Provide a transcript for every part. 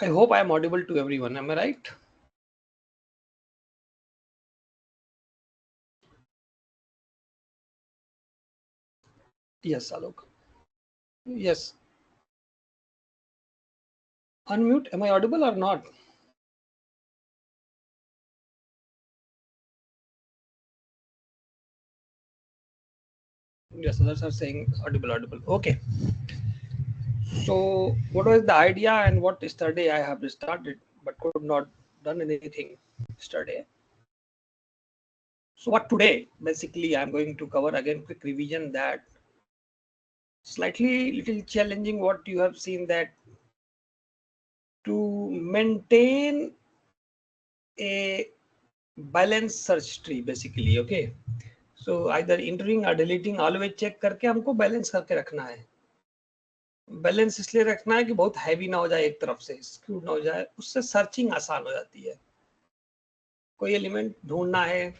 I hope I am audible to everyone. Am I right? Yes, Alok. Yes. Unmute. Am I audible or not? Yes, others are saying audible, audible. Okay. So, what was the idea and what yesterday I have started but could not done anything yesterday. So, what today basically I'm going to cover again quick revision that slightly little challenging what you have seen that to maintain a balanced search tree basically. Okay. So either entering or deleting always check करके हमको balance करके रखना है. Balance इसलिए रखना है कि बहुत हैवी ना हो जाए, एक तरफ से स्क्यूड ना हो जाए, उससे सर्चिंग आसान हो जाती है. कोई एलिमेंट ढूंढना है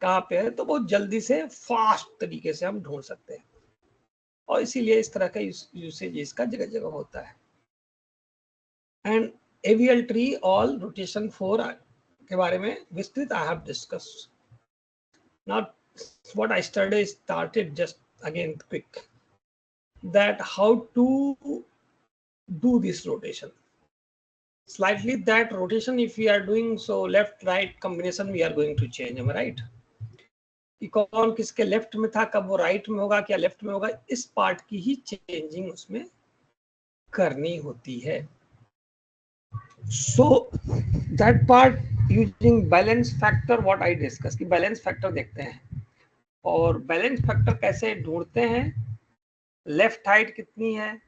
कहाँ पे है तो बहुत जल्दी से फास्ट तरीके से हम ढूंढ सकते हैं, और इसीलिए इस तरह का यूसेज इसका जगह जगह होता है. And AVL tree all rotation 4 के बारे में विस्तृत I have discussed. Not what I studied started just again quick that how to do this rotation. Slightly that rotation if we are doing so left right combination we are going to change. Am I right? कि कौन किसके left में था, कब वो right में होगा, क्या लेफ्ट में होगा, इस पार्ट की ही चेंजिंग उसमें करनी होती है. So that part using balance factor what I discuss कि बैलेंस फैक्टर देखते हैं, और बैलेंस फैक्टर कैसे ढूंढते हैं. लेफ्ट हाइट कितनी है,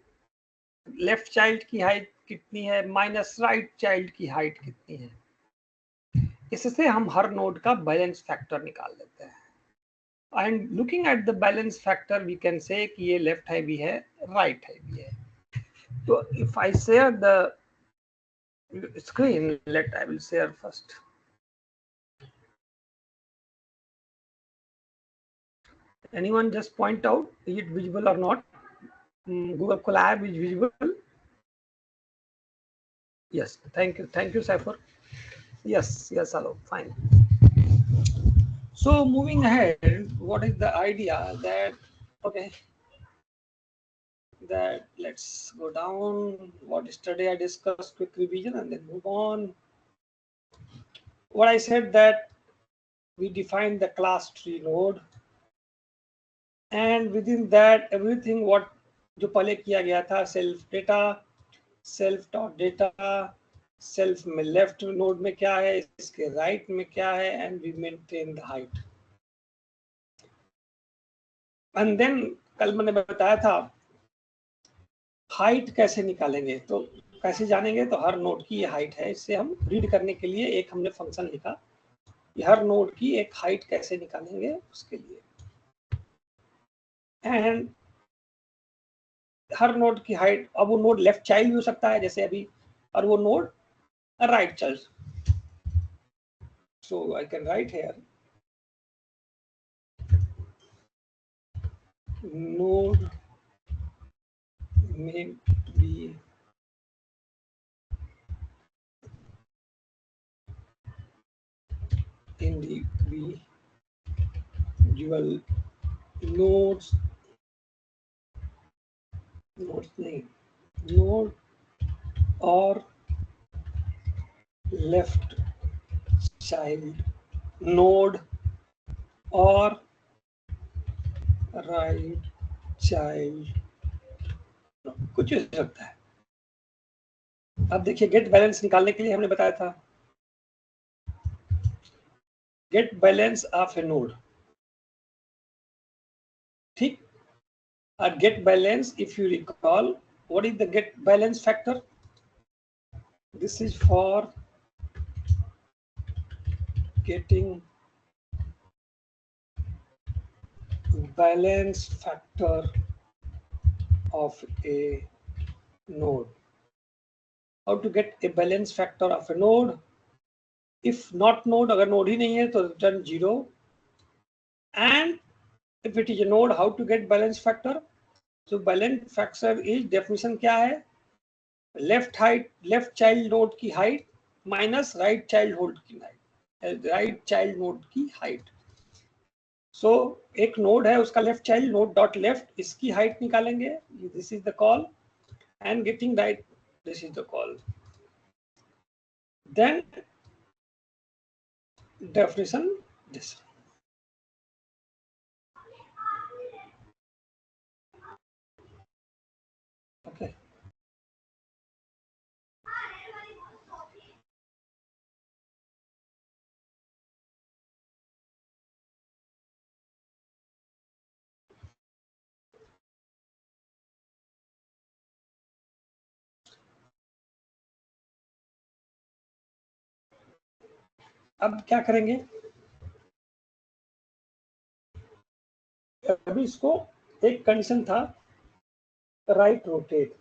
लेफ्ट चाइल्ड की हाइट कितनी है, माइनस राइट चाइल्ड की हाइट कितनी है, इससे हम हर नोड का बैलेंस फैक्टर निकाल लेते हैं. And looking at the balance factor we can say कि ये लेफ्ट हैवी है, राइट हैवी है. तो if I share the screen, let I will share first. Anyone just point out is it visible or not? Google Colab is visible. Yes, thank you Saifur. Yes, hello, fine. So moving ahead, what is the idea that okay, that let's go down what yesterday I discussed, quick revision, and then move on. What I said that we defined the class tree node, and within that everything what जो पहले किया गया था, self data, self dot data, self में left node में क्या है, इसके राइट में क्या है, and we maintain the height. And then कल मैंने बताया था हाइट कैसे निकालेंगे, तो कैसे जानेंगे, तो हर नोड की ये हाइट है. इससे हम रीड करने के लिए एक हमने फंक्शन लिखा कि हर नोड की एक हाइट कैसे निकालेंगे उसके लिए. एंड हर नोड की हाइट, अब वो नोड लेफ्ट चाइल्ड भी हो सकता है जैसे अभी, और वो node right child. So I can write here node may be individual nodes name node or left child node और राइट चाइल्ड, कुछ हो सकता है. अब देखिए गेट बैलेंस निकालने के लिए हमने बताया था get balance of a node. ठीक, और get balance if you recall what is the get balance factor. This is for getting balance factor of a node. How to get a balance factor of a node? If not node, अगर node ही नहीं है तो return 0. And if it is a node, how to get balance factor? So balance factor is definition क्या है? Left child node की height minus right child node की height. So एक node है उसका left child node dot left, इसकी height निकालेंगे, this is the call, and getting right, this is the call. Then definition this. Okay. अब क्या करेंगे, अभी इसको एक कंडीशन था right rotate,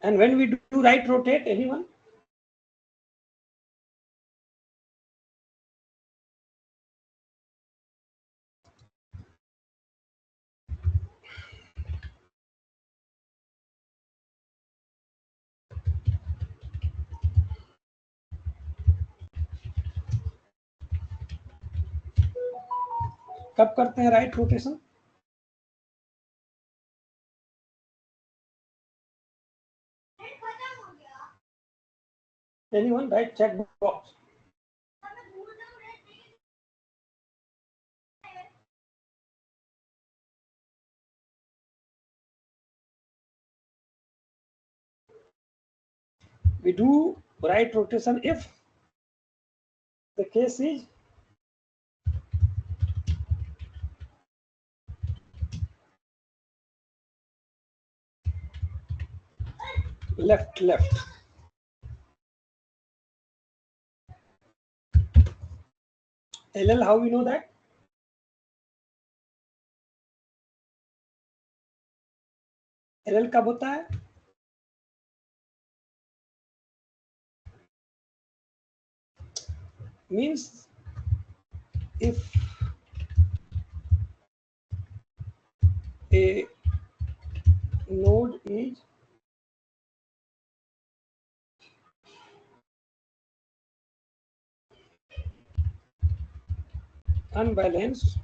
and when we do right rotate, anyone? कब करते हैं right rotation? Anyone? Right check box. We do right rotation if the case is left. LL, how we know that? LL कब होता है? Means if a node is unbalanced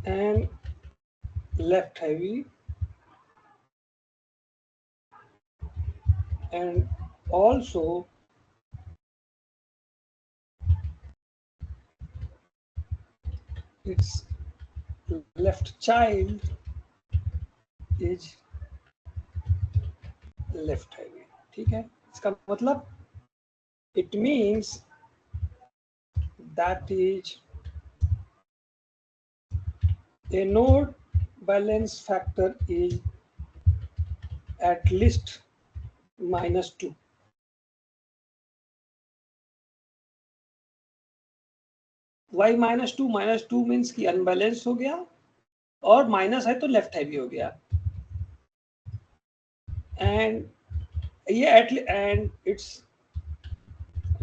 and left heavy and also its left child is left heavy, ठीक है, इसका मतलब it means that is a node balance factor is at least -2. Why -2? -2 means कि unbalance हो गया और minus है तो लेफ्ट हैवी हो गया, एंड ये and it's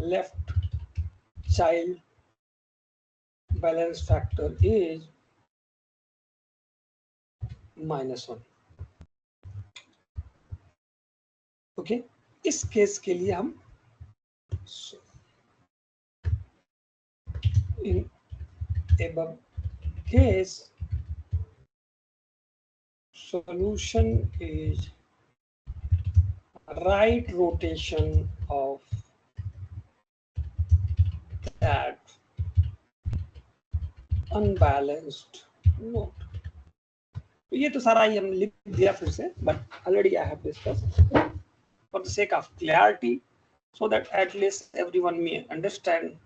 left child balance factor is -1। Okay, इस केस के लिए हम in above case solution is right rotation of that unbalanced node। तो ये तो सारा ही हम लिख दिया फिर से, but already I have discussed for the sake of clarity, so that at least everyone may understand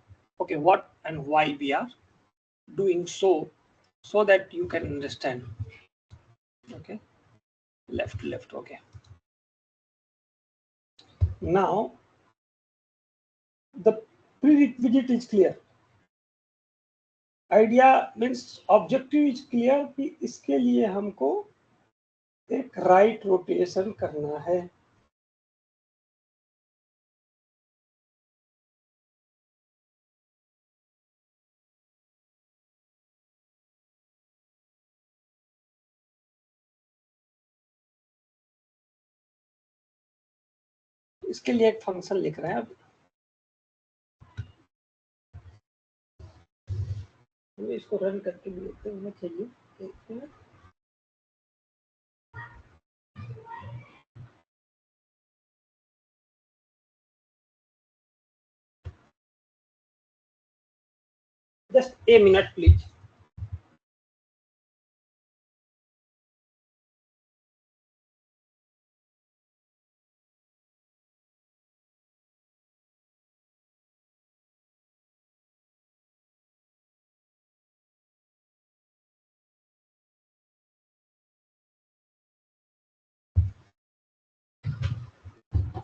okay what and why we are doing so that you can understand। Okay, left, okay, now the prerequisite is clear, idea means objective is clear कि इसके लिए हमको एक right rotation करना है। इसके लिए एक फंक्शन लिख रहे हैं अब। इसको रन करके भी देखते हैं, चाहिए एक minute. Just a minute please.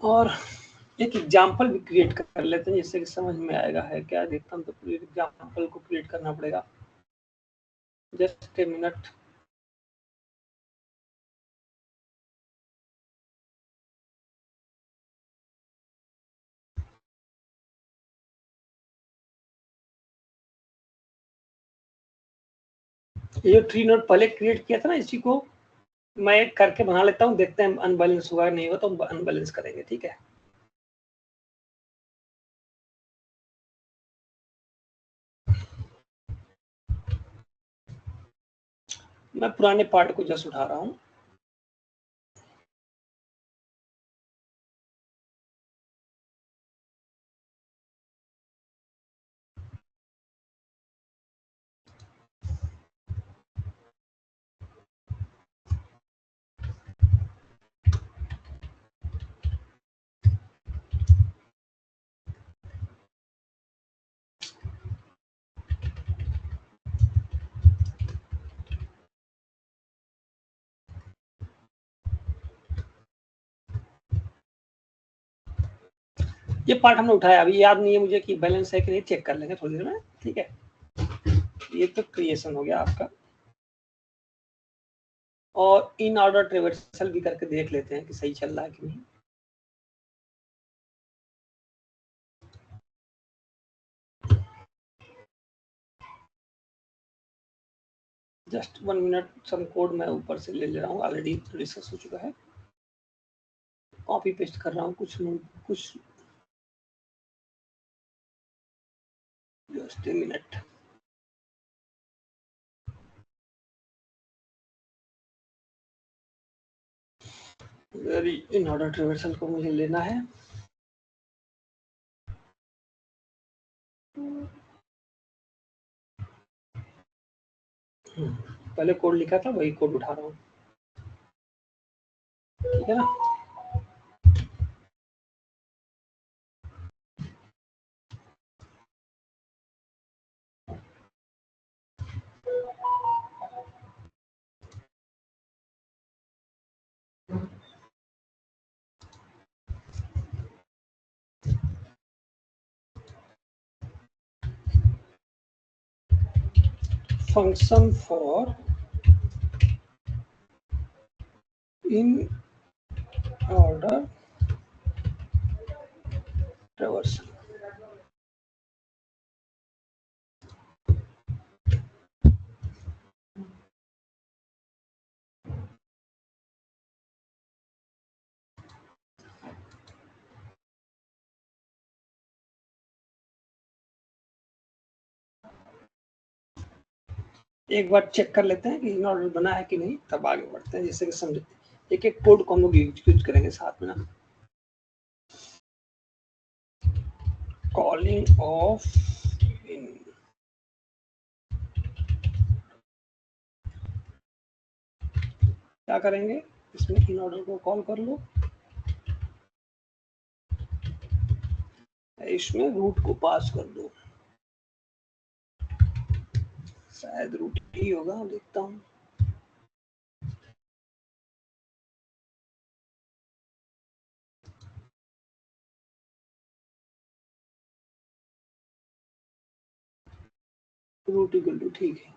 और एक एग्जाम्पल भी क्रिएट कर लेते हैं जिससे कि समझ में आएगा है क्या। देखता हूँ तो पूरे एग्जाम्पल को क्रिएट करना पड़ेगा। Just a minute. ये जो ट्री नोड पहले क्रिएट किया था ना, इसी को मैं एक करके बना लेता हूँ, देखते हैं अनबैलेंस हुआ नहीं हुआ तो अनबैलेंस करेंगे, ठीक है। मैं पुराने पार्ट को जस्ट उठा रहा हूँ। ये पार्ट हमने उठाया, अभी याद नहीं है मुझे कि बैलेंस है कि नहीं, चेक कर लेंगे थोड़ी देर में, ठीक है। ये तो क्रिएशन हो गया आपका, और इन ऑर्डर ट्रेवर्सल भी करके देख लेते हैं कि सही चल रहा है कि नहीं। जस्ट 1 मिनट, सम कोड मैं ऊपर से ले रहा हूँ, ऑलरेडी डिस्कस हो चुका है। कॉपी पेस्ट कर रहा हूँ कुछ just a minute. In order traversal को मुझे लेना है। पहले कोड लिखा था वही कोड उठा रहा हूँ, ठीक है ना। Function for in order traversal. एक बार चेक कर लेते हैं कि इन ऑर्डर बना है कि नहीं, तब आगे बढ़ते हैं, जैसे कि समझे एक एक कोड को हम लोग यूज करेंगे साथ में ना। कॉलिंग ऑफ इन, क्या करेंगे इसमें, इन ऑर्डर को कॉल कर लो, इसमें रूट को पास कर दो, शायद रूट ही होगा, देखता हूँ। रूट इक्वल टू, ठीक है।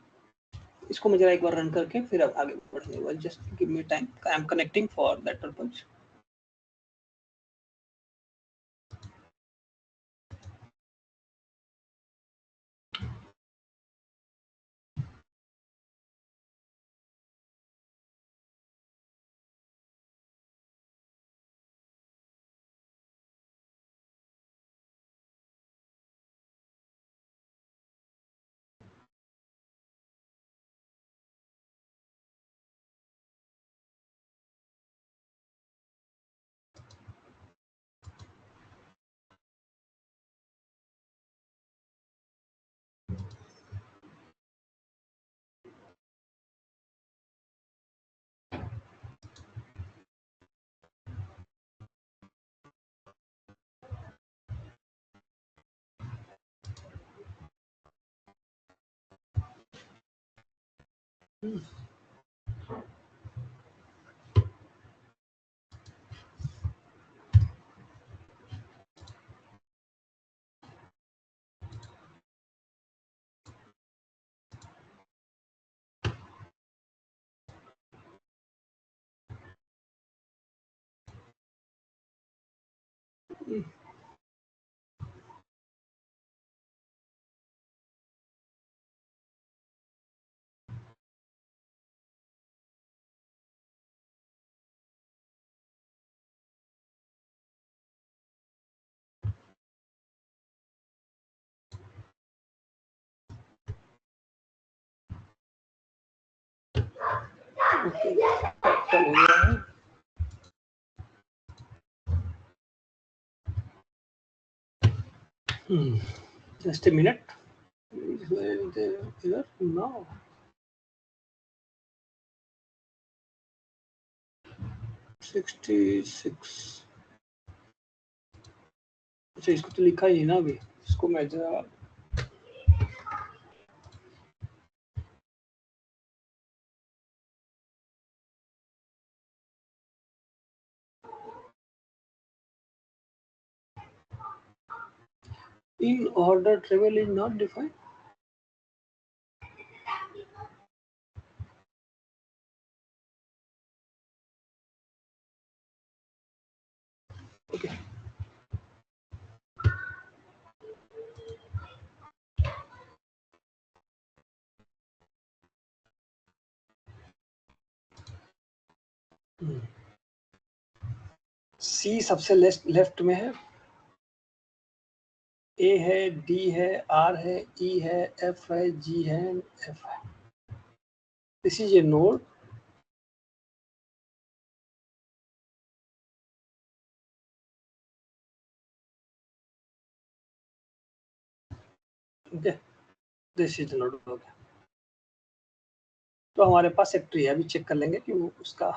इसको मैं जरा एक बार रन करके फिर अब आगे बढ़ेंगे। Just give me time, I am connecting for that purpose. हो गया है। Just a minute. No. 66. अच्छा, इसको तो लिखा ही है ना अभी, इसको मैं जरा in order travel is not defined. Okay. सी सबसे लेफ्ट में है, ए है, डी है, आर है, ई है, एफ है, जी है, एफ है. This is a node. Okay, this is node. Okay, तो हमारे पास एक ट्री है, अभी चेक कर लेंगे कि वो उसका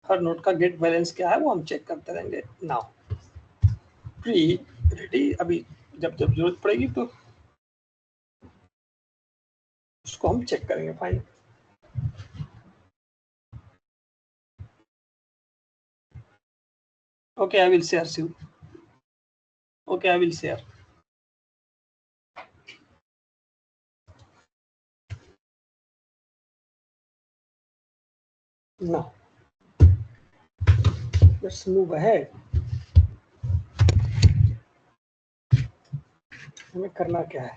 हर नोड का गेट बैलेंस क्या है वो हम चेक करते रहेंगे. Now tree ready. अभी जब जब जरूरत पड़ेगी तो उसको हम चेक करेंगे. Fine. Okay, I will share soon. Okay, I will share. Now, let's move ahead. हमें करना क्या है?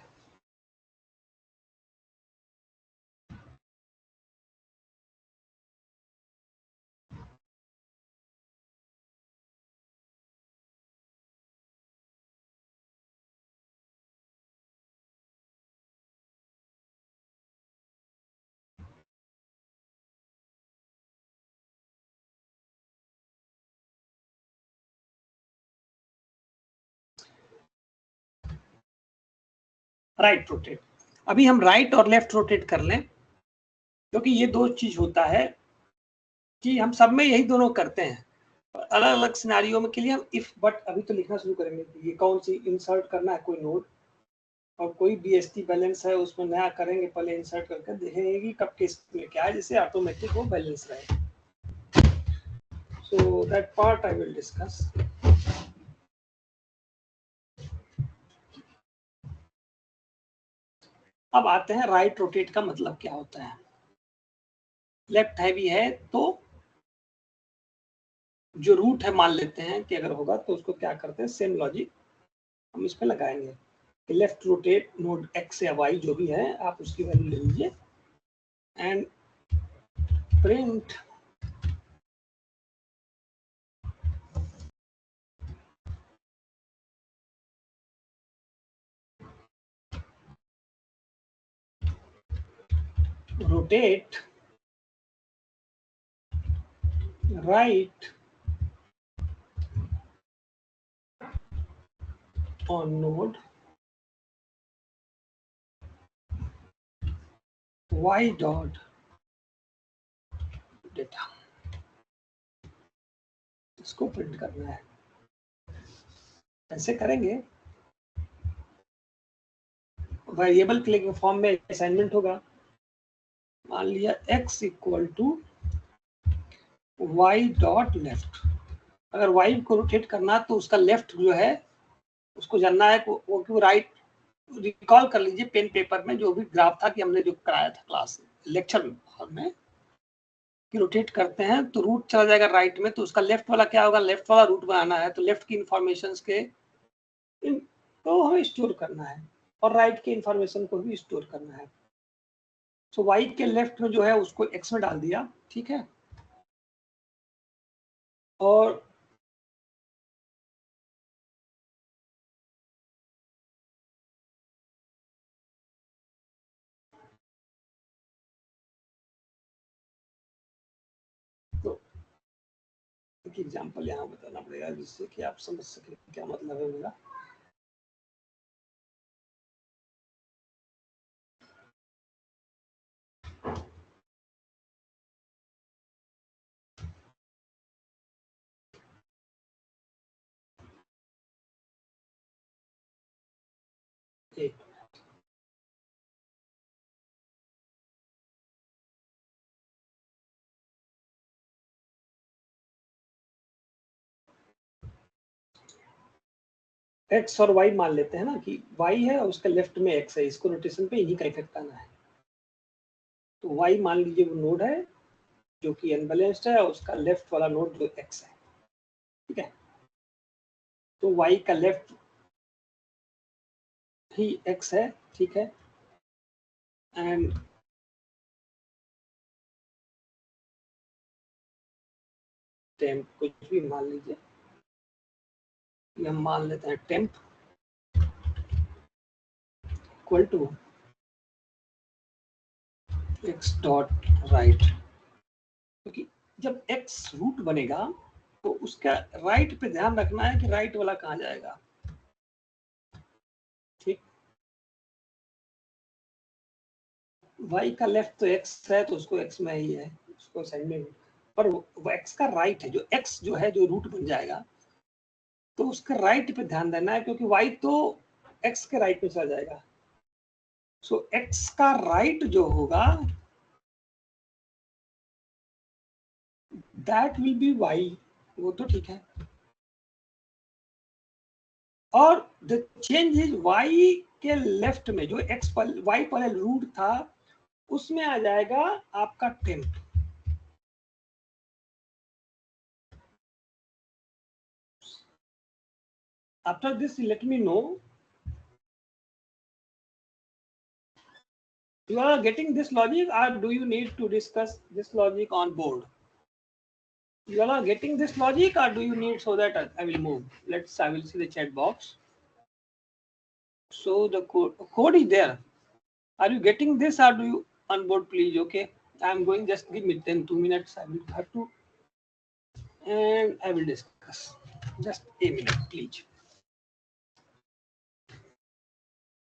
Right rotate. अभी हम राइट और लेफ्ट रोटेट कर लें, क्योंकि ये दो चीज होता है कि हम सब में यही दोनों करते हैं. अलग अलग सिनारियो में के लिए हम इफ बट अभी तो लिखना शुरू करेंगे. ये कौन सी इंसर्ट करना है, कोई नोड और कोई बीएसटी बैलेंस है उसमें नया करेंगे. पहले इंसर्ट करके देखेंगे कि कब किस में क्या है, जिससे ऑटोमेटिक वो बैलेंस रहे. So that part I will discuss. अब आते हैं राइट रोटेट का मतलब क्या होता है. लेफ्ट हैवी है तो जो रूट है मान लेते हैं कि अगर होगा तो उसको क्या करते हैं, सेम लॉजिक हम इस पे लगाएंगे कि लेफ्ट रोटेट नोड एक्स या वाई जो भी है आप उसकी वैल्यू ले लीजिए and print rotate right on node y dot data. इसको प्रिंट करना है. ऐसे करेंगे, वेरिएबल के लिए फॉर्म में असाइनमेंट होगा। मान लिया x equal to y dot left. अगर y को रोटेट करना तो उसका लेफ्ट जो है उसको जानना है, वो क्यों राइट। रिकॉल कर लीजिए पेन पेपर में जो भी ग्राफ था कि हमने जो कराया था क्लास लेक्चर में कि रोटेट करते हैं तो रूट चला जाएगा राइट में, तो उसका लेफ्ट वाला क्या होगा, लेफ्ट वाला रूट बनाना है, तो लेफ्ट की इंफॉर्मेशन के तो हमें स्टोर करना है और राइट के इंफॉर्मेशन को भी स्टोर करना है। सो वाई के लेफ्ट में जो है उसको एक्स में डाल दिया, ठीक है। और तो एक एग्जांपल यहाँ बताना पड़ेगा जिससे कि आप समझ सके क्या मतलब है मेरा। एक एक्स और वाई मान लेते हैं ना कि वाई है और उसके लेफ्ट में एक्स है, इसको रोटेशन पे इन्हीं का इफेक्ट आना है। तो वाई मान लीजिए वो नोड है जो कि अनबैलेंस्ड है और उसका लेफ्ट वाला नोड जो एक्स है, ठीक है। तो वाई का लेफ्ट ही एक्स है, ठीक है। एंड टेम्प कुछ भी मान लीजिए, हम मान लेते हैं temp equal to x dot right, क्योंकि जब एक्स रूट बनेगा तो उसका राइट पे ध्यान रखना है कि राइट वाला कहाँ जाएगा, ठीक। वाई का लेफ्ट तो एक्स है तो उसको एक्स में ही है, उसको साइड में, पर वो एक्स का राइट है, जो एक्स जो है जो रूट बन जाएगा तो उसका राइट पे ध्यान देना है, क्योंकि वाई तो एक्स के राइट पे चला जाएगा। सो एक्स का राइट जो होगा दैट विल बी वाई, वो तो ठीक है। और द चेंज इज वाई के लेफ्ट में जो एक्स वाई पहले रूट था उसमें आ जाएगा आपका temp. After this let me know you are getting this logic or do you need to discuss this logic on board? You all are getting this logic or do you need so that I will move? I will see the chat box. So the code is there. Are you getting this or do you on board please? Okay. I'm going, just give me 2 minutes. I will have to and I will discuss. Just a minute, please.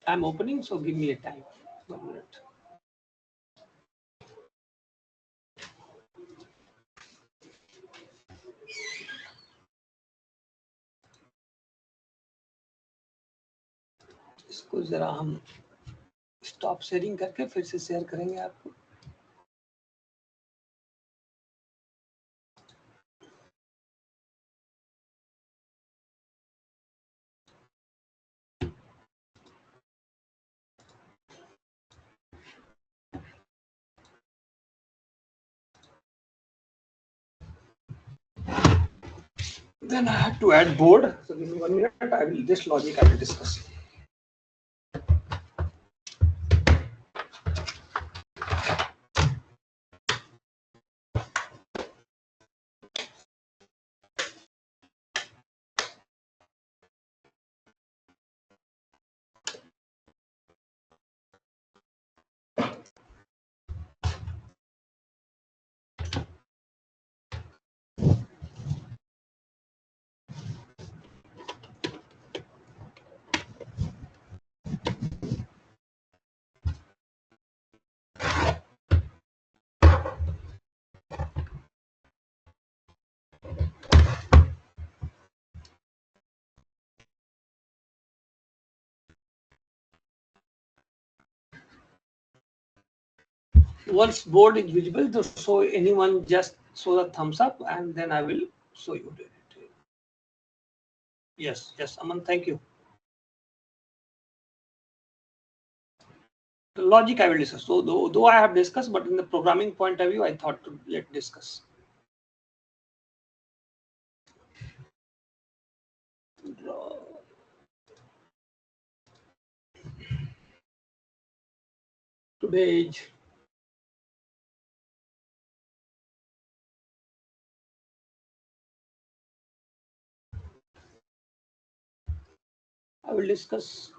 I'm opening, so give me a time. 1 minute. इसको जरा हम stop sharing करके फिर से share करेंगे आपको। Then I have to add board. So give me 1 minute. I will this logic I will discuss. once board is visible, to show anyone just show the thumbs up and then I will show you it. Yes, Aman, thank you. The logic I will discuss. So though I have discussed, but in the programming point of view, I thought to let discuss. Today's I will discuss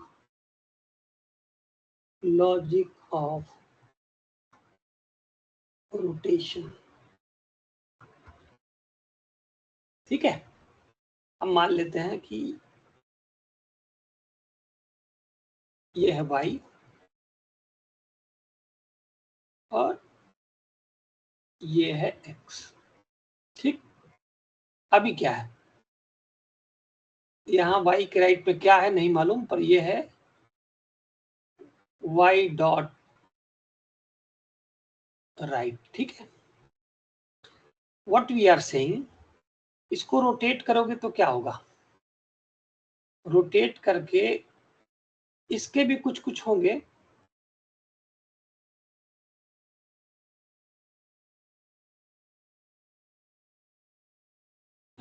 logic of rotation. ठीक है, अब मान लेते हैं कि ये है y और ये है x. ठीक, अभी क्या है, यहाँ y के राइट पे क्या है नहीं मालूम, पर ये है y डॉट राइट. ठीक है, व्हाट वी आर सेइंग, इसको रोटेट करोगे तो क्या होगा, रोटेट करके इसके भी कुछ होंगे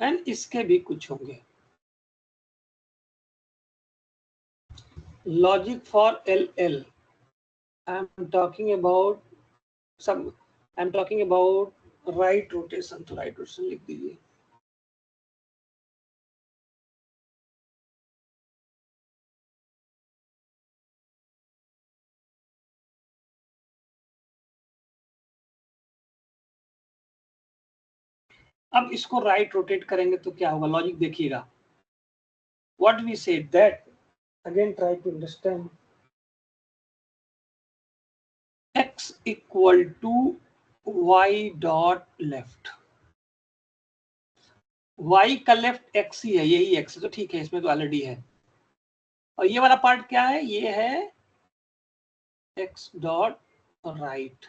एंड इसके भी कुछ होंगे. Logic for LL, I am talking about right rotation. तो राइट रोटेशन लिख दीजिए. अब इसको राइट रोटेट करेंगे तो क्या होगा, लॉजिक देखिएगा. What we said that, again try to understand. x equal to y dot left. y का लेफ्ट x ही है, यही x है, तो ठीक है, इसमें तो ऑलरेडी है. और ये वाला पार्ट क्या है, ये है x डॉट राइट.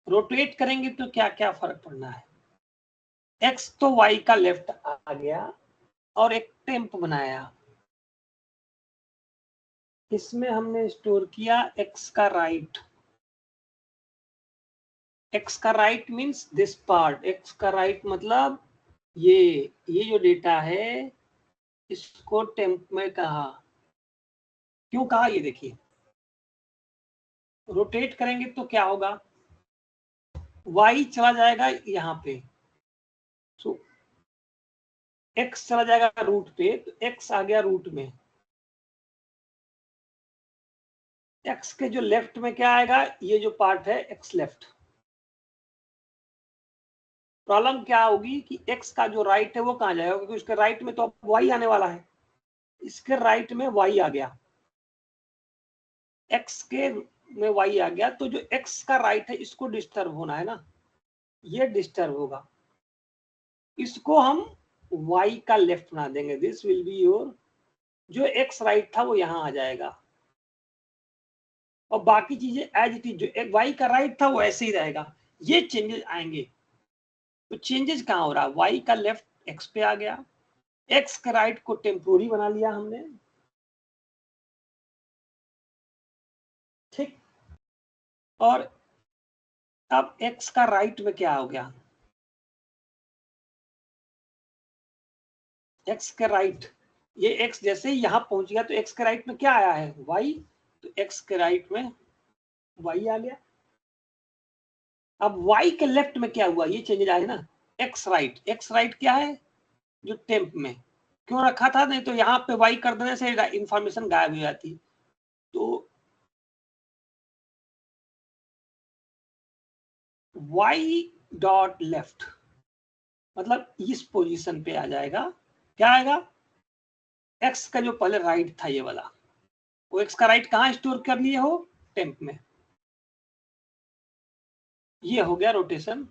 रोटेट करेंगे तो क्या क्या फर्क पड़ना है, x तो y का लेफ्ट आ गया और एक टेम्प बनाया, इसमें हमने स्टोर किया x का राइट. x का right means this part, x का राइट मतलब ये जो डेटा है इसको टेम्प में कहा. क्यों कहा, ये देखिए, रोटेट करेंगे तो क्या होगा, y चला जाएगा यहाँ पे, तो x चला जाएगा रूट पे, तो x आ गया रूट में. x के जो लेफ्ट में क्या आएगा, ये जो पार्ट है x लेफ्ट. प्रॉब्लम क्या होगी कि x का जो राइट है वो कहाँ जाएगा, क्योंकि उसके राइट में तो अब y आने वाला है, इसके राइट में y आ गया, x के में y आ गया, तो जो x का राइट है इसको डिस्टर्ब होना है ना, ये डिस्टर्ब होगा, इसको हम y का लेफ्ट बना देंगे. दिस विल बी योर, जो x राइट था वो यहाँ आ जाएगा और बाकी चीजें एज इट इज, जो एक y का राइट था वो ऐसे ही रहेगा. ये चेंजेस आएंगे, तो चेंजेस कहाँ हो रहा है, y का लेफ्ट x पे आ गया, x के राइट को टेम्पोरी बना लिया हमने. ठीक, और अब x का राइट में क्या हो गया, x के राइट, ये x जैसे ही यहाँ पहुंच गया तो x के राइट में क्या आया है, y, तो x के राइट में y आ गया. अब y के लेफ्ट में क्या हुआ, ये चेंजेस आए ना, x राइट क्या है, जो टेम्प में क्यों रखा था, नहीं तो यहाँ पे y कर देने से इंफॉर्मेशन गायब हो जाती. तो y डॉट लेफ्ट मतलब इस पोजीशन पे आ जाएगा, क्या आएगा, x का जो पहले राइट था ये वाला, वो x का राइट कहाँ स्टोर कर लिए हो, टेम्प में. ये हो गया रोटेशन.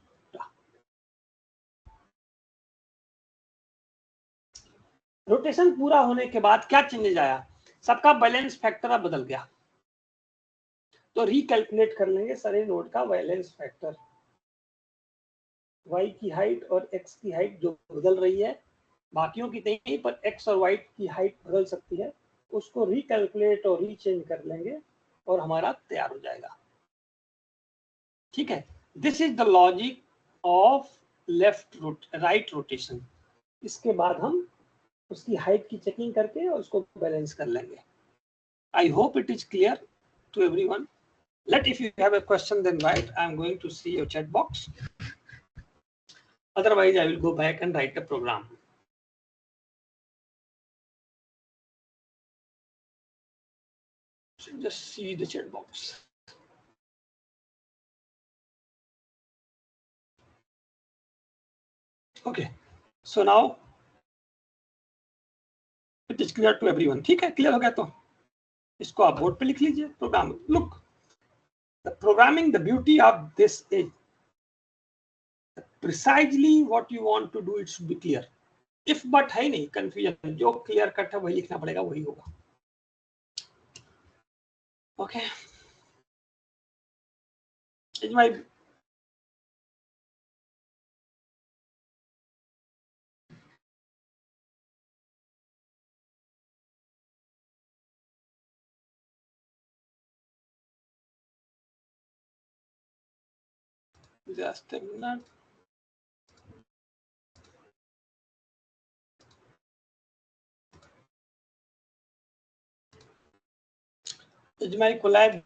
रोटेशन पूरा होने के बाद क्या चेंजेस आया, सबका बैलेंस फैक्टर अब बदल गया. तो रिकैलकुलेट कर लेंगे सारे नोड का वैलेंस फैक्टर। y की हाइट और x की हाइट जो बदल रही है, बाकियों की नहीं, पर x और y की हाइट बदल सकती है, उसको रिकैलकुलेट और रीचेंज कर लेंगे और हमारा तैयार हो जाएगा। ठीक है, this is the logic of left right rotation. इसके बाद हम उसकी हाइट की चेकिंग करके और उसको बैलेंस कर लेंगे। I hope it is clear to everyone. Let if you have a question, then write. I am going to see your chat box. Otherwise, I will go back and write a program. So just see the chat box. Okay. So now it is clear to everyone. ठीक है, clear हो गया तो इसको आप board पे लिख लीजिए programme. Look, the programming, the beauty of this is precisely what you want to do. It should be clear. If but है नहीं, confusion. जो clear cut है वही लिखना पड़ेगा, वही होगा. Okay. Is my just a minute. Is my collab?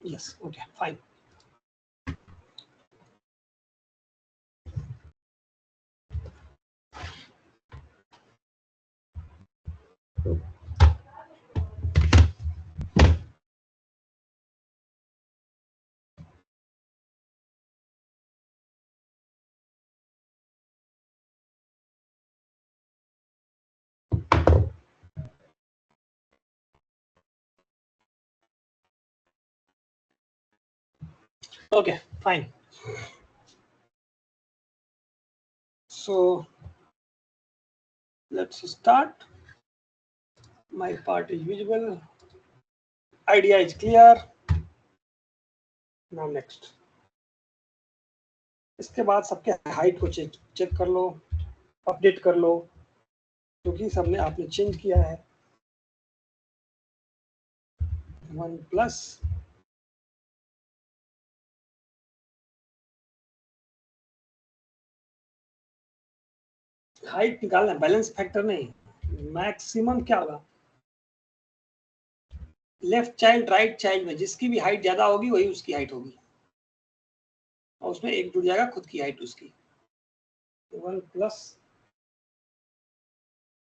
Yes. Okay. Fine. Okay, fine. So let's start. My part is visible. Idea is clear. Now next. इसके बाद सबके हाइट को चेक कर लो, अपडेट कर लो, क्योंकि सबने आपने चेंज किया है. 1 प्लस हाइट निकालना है, बैलेंस फैक्टर नहीं. मैक्सिमम क्या होगा? लेफ्ट चाइल्ड राइट चाइल्ड में जिसकी भी हाइट ज्यादा होगी वही उसकी हाइट होगी, और उसमें एक जुड़ जाएगा खुद की हाइट उसकी. 1 plus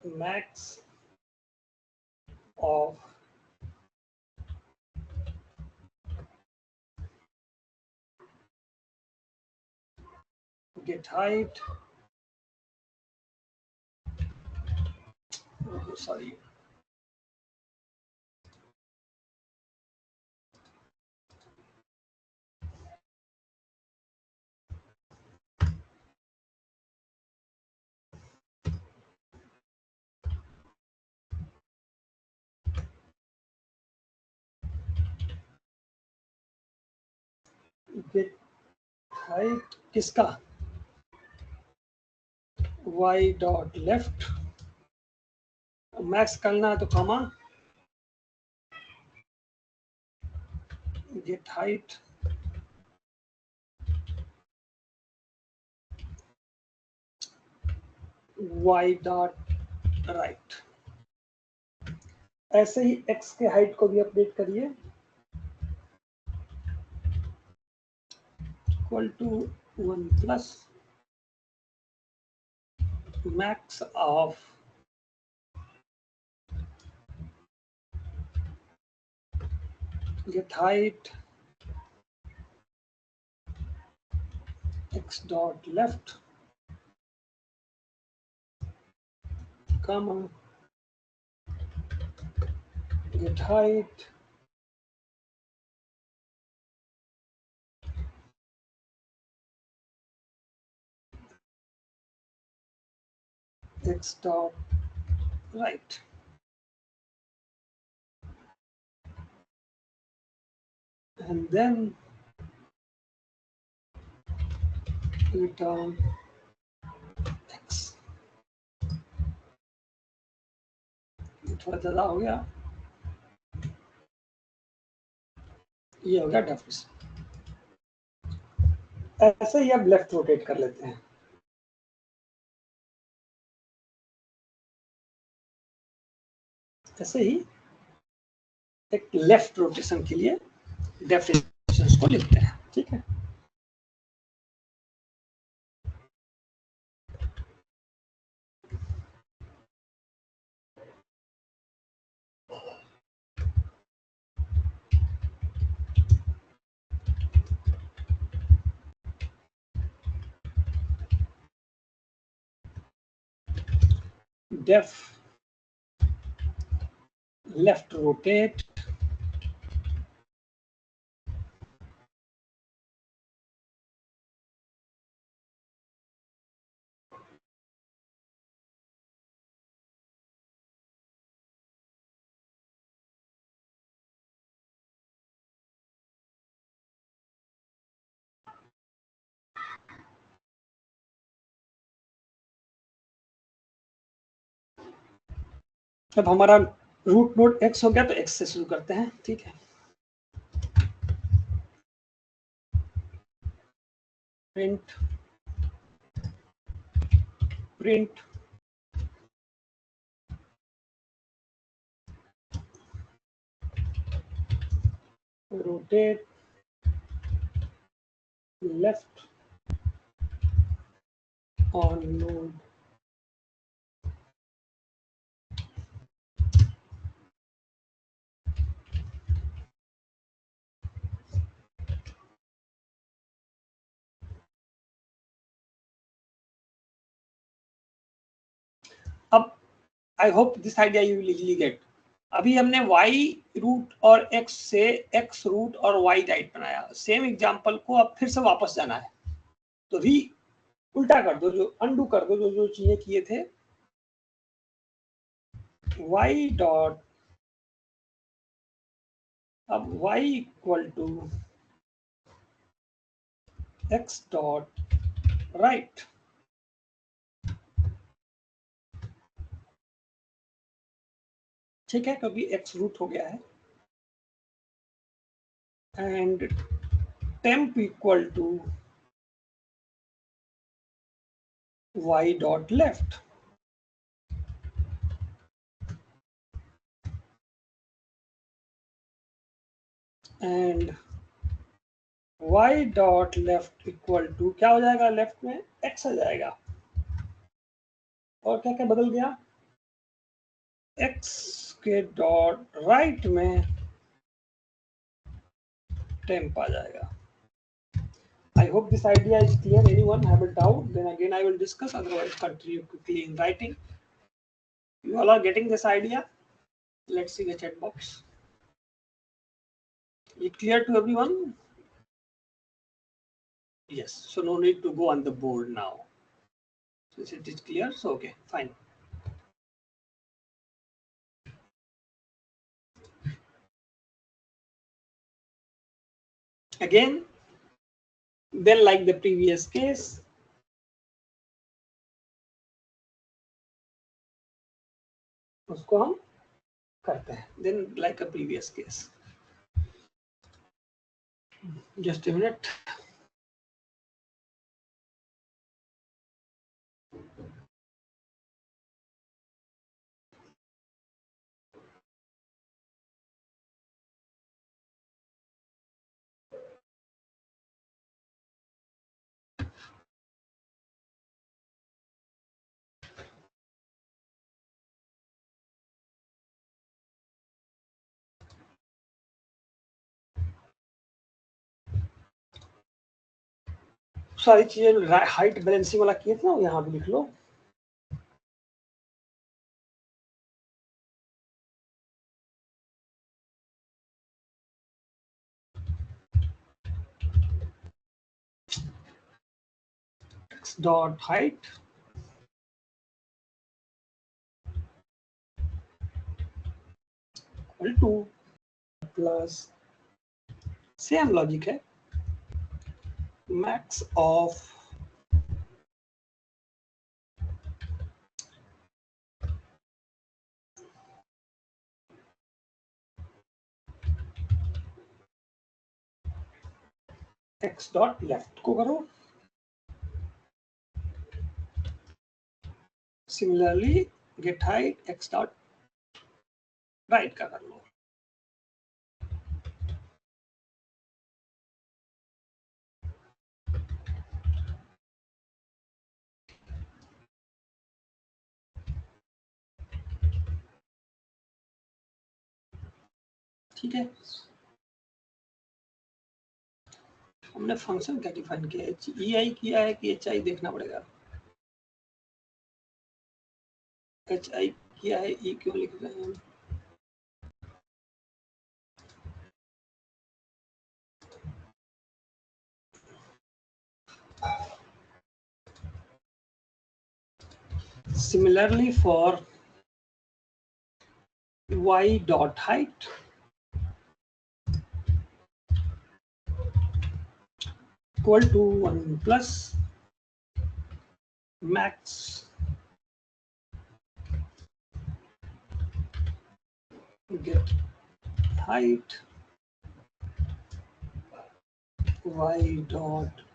max of get height. Oh, sorry. Get height किसका? y dot left. मैक्स करना है तो comma get height y dot right. ऐसे ही x के हाइट को भी अपडेट करिए, equal to 1 plus max of get height x dot left, comma get height x dot right, and then return x. थोड़ा ज़्यादा हो गया, ये हो गया डेफिनेशन। ऐसे ही अब लेफ्ट रोटेट कर लेते हैं। ऐसे ही एक लेफ्ट रोटेशन के लिए डेफिनेशंस को लिखते हैं, ठीक है। डेफ लेफ्ट रोटेट अब हमारा रूट नोड x हो गया तो x से शुरू करते हैं, ठीक है। Print rotate left on node अब I hope this idea you will easily get. अभी हमने y रूट और x से x रूट और y राइट बनाया, सेम एग्जांपल को अब फिर से वापस जाना है तो उल्टा कर दो, जो अनडू कर दो, जो चीजें किए थे। y डॉट, अब y equal to x dot right, ठीक है, क्योंकि x रूट हो गया है। And temp equal to y dot left, and y dot left equal to क्या हो जाएगा, लेफ्ट में x आ जाएगा, और क्या क्या बदल गया, x के डॉट राइट में temp आ जाएगा। I hope this idea is clear. Anyone have a doubt? Then again I will discuss. Otherwise, continue quickly in writing. You all are getting this idea? Let's see the chat box. It clear to everyone? Yes. So no need to go on the board now. Since it is clear, so okay, fine. Again, then like the previous case, उसको हम करते हैं, then like a previous case. Just a minute. सारी चीजें height balancing वाला किए थे ना, यहाँ भी लिख लो। X dot height equal to plus same logic है max of X dot left को करो, similarly get height X dot right का कर लो। ठीक है, हमने फंक्शन क्या डिफाइन किया है, ई आई किया है कि एच आई देखना पड़ेगा। एच आई किया है, ई क्यों लिख रहे हैं? Similarly for y dot height equal to 1 plus max get height y dot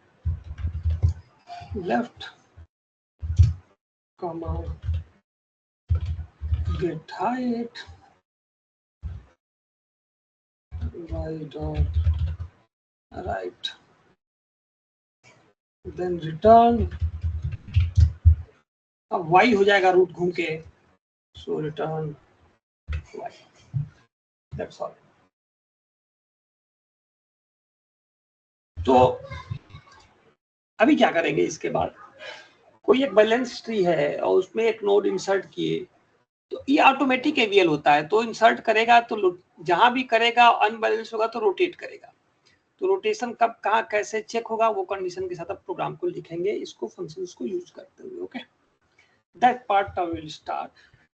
left comma get height y dot right, then return, अब y हो जाएगा रूट घूम के, so return y, that's all। तो अभी क्या करेंगे, इसके बाद कोई एक बैलेंस ट्री है और उसमें एक नोड इंसर्ट किए, तो ये ऑटोमेटिक एवीएल होता है, तो इंसर्ट करेगा तो जहां भी करेगा अनबैलेंस होगा तो रोटेट करेगा। तो रोटेशन कब कहाँ कैसे चेक होगा वो कंडीशन के साथ आप प्रोग्राम को लिखेंगे इसको फंक्शंस को यूज करते हुए। Okay, that part I will start.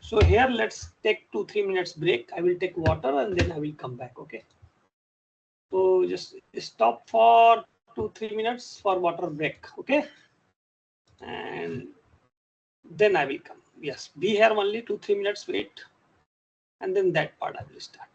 So here let's take 2-3 minutes break. I will take water and then I will come back. Okay, so just stop for 2-3 minutes for water break. Okay, and then I will come. Yes, be here only 2-3 minutes, wait, and then that part I will start.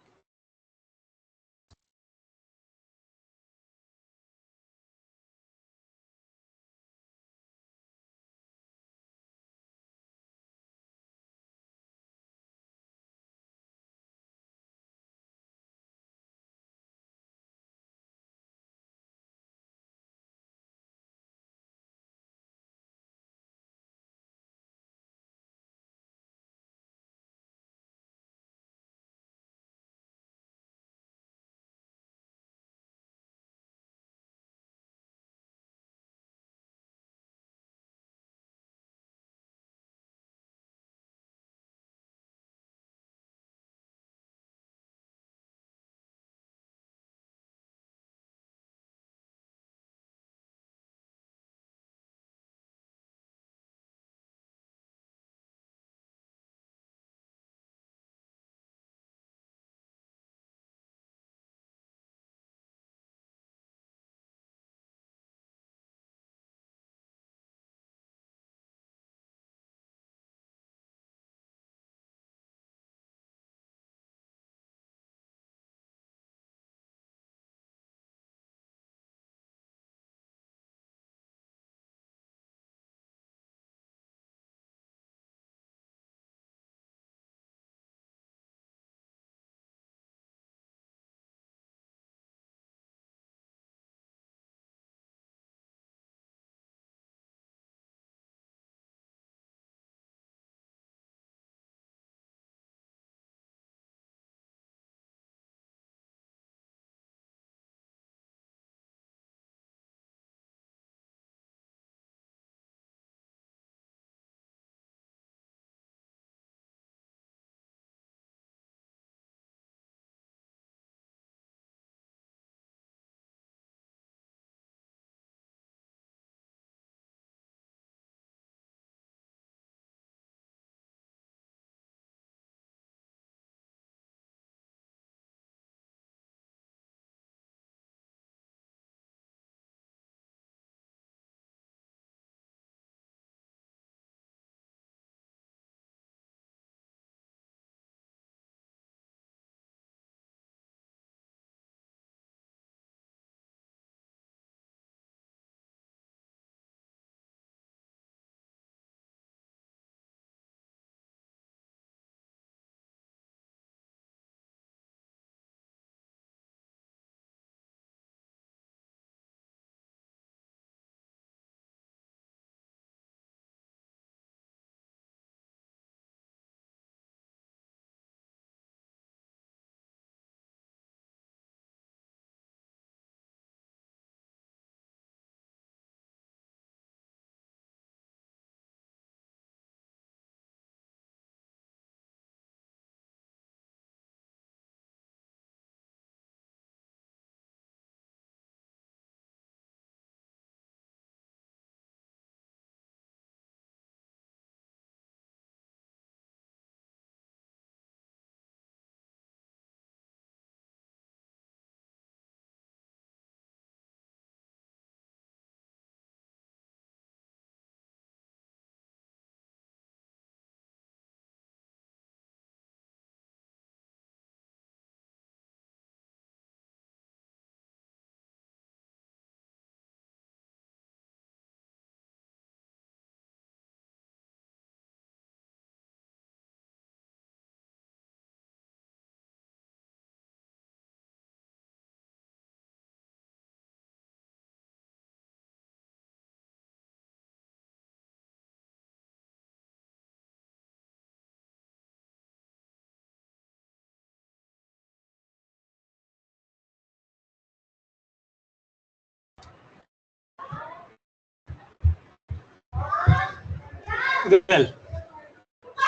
Well,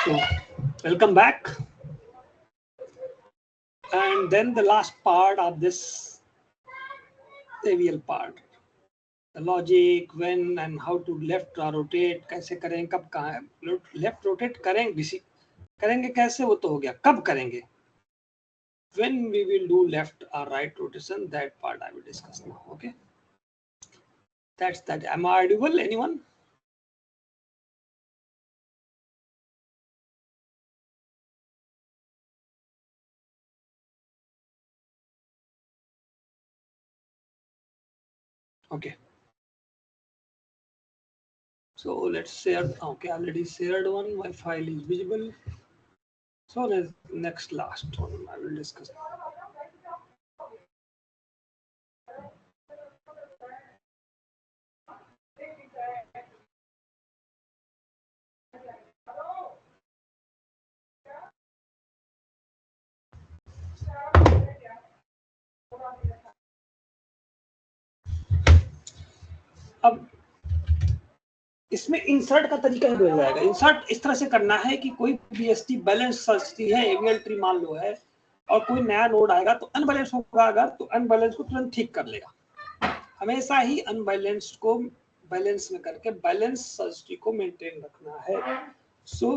so welcome back. And then the last part of this trivial part, the logic, when and how to left rotate, कैसे करें, कब कहाँ left rotate करेंगे कैसे, वो तो हो गया, कब करेंगे, when we will do left or right rotation, that part I will discuss now. Okay, that's that. Am I audible, anyone? Okay, so let's share. Okay, already shared one, my file is visible. So the next last one I will discuss. अब इसमें insert का तरीका ही बदल जाएगा। Insert इस तरह से करना है कि कोई बीएसटी बैलेंस सर्चती है, एवीएल ट्री मान लो है, और कोई नया नोड आएगा तो अनबैलेंस होगा, अगर तो अनबैलेंस को तुरंत ठीक कर लेगा। हमेशा ही अनबैलेंस्ड को बैलेंस में करके बैलेंस सर्च ट्री को मेंटेन रखना है। So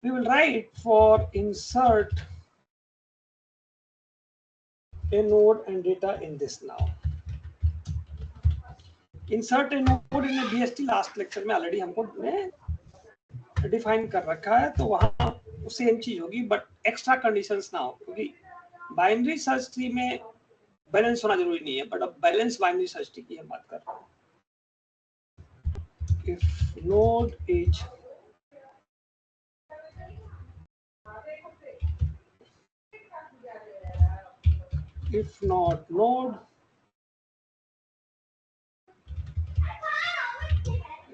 we will write for insert a node and data in this now. Insert a node in a BST last lecture में ऑलरेडी हमको डिफाइन कर रखा है, तो वहां सेम चीज होगी, बट एक्स्ट्रा कंडीशंस ना हो, क्योंकि बाइनरी सर्च ट्री में बैलेंस होना जरूरी नहीं है, बट अब बैलेंस बाइनरी सर्च ट्री की हम बात कर रहे हैं। If node is if not node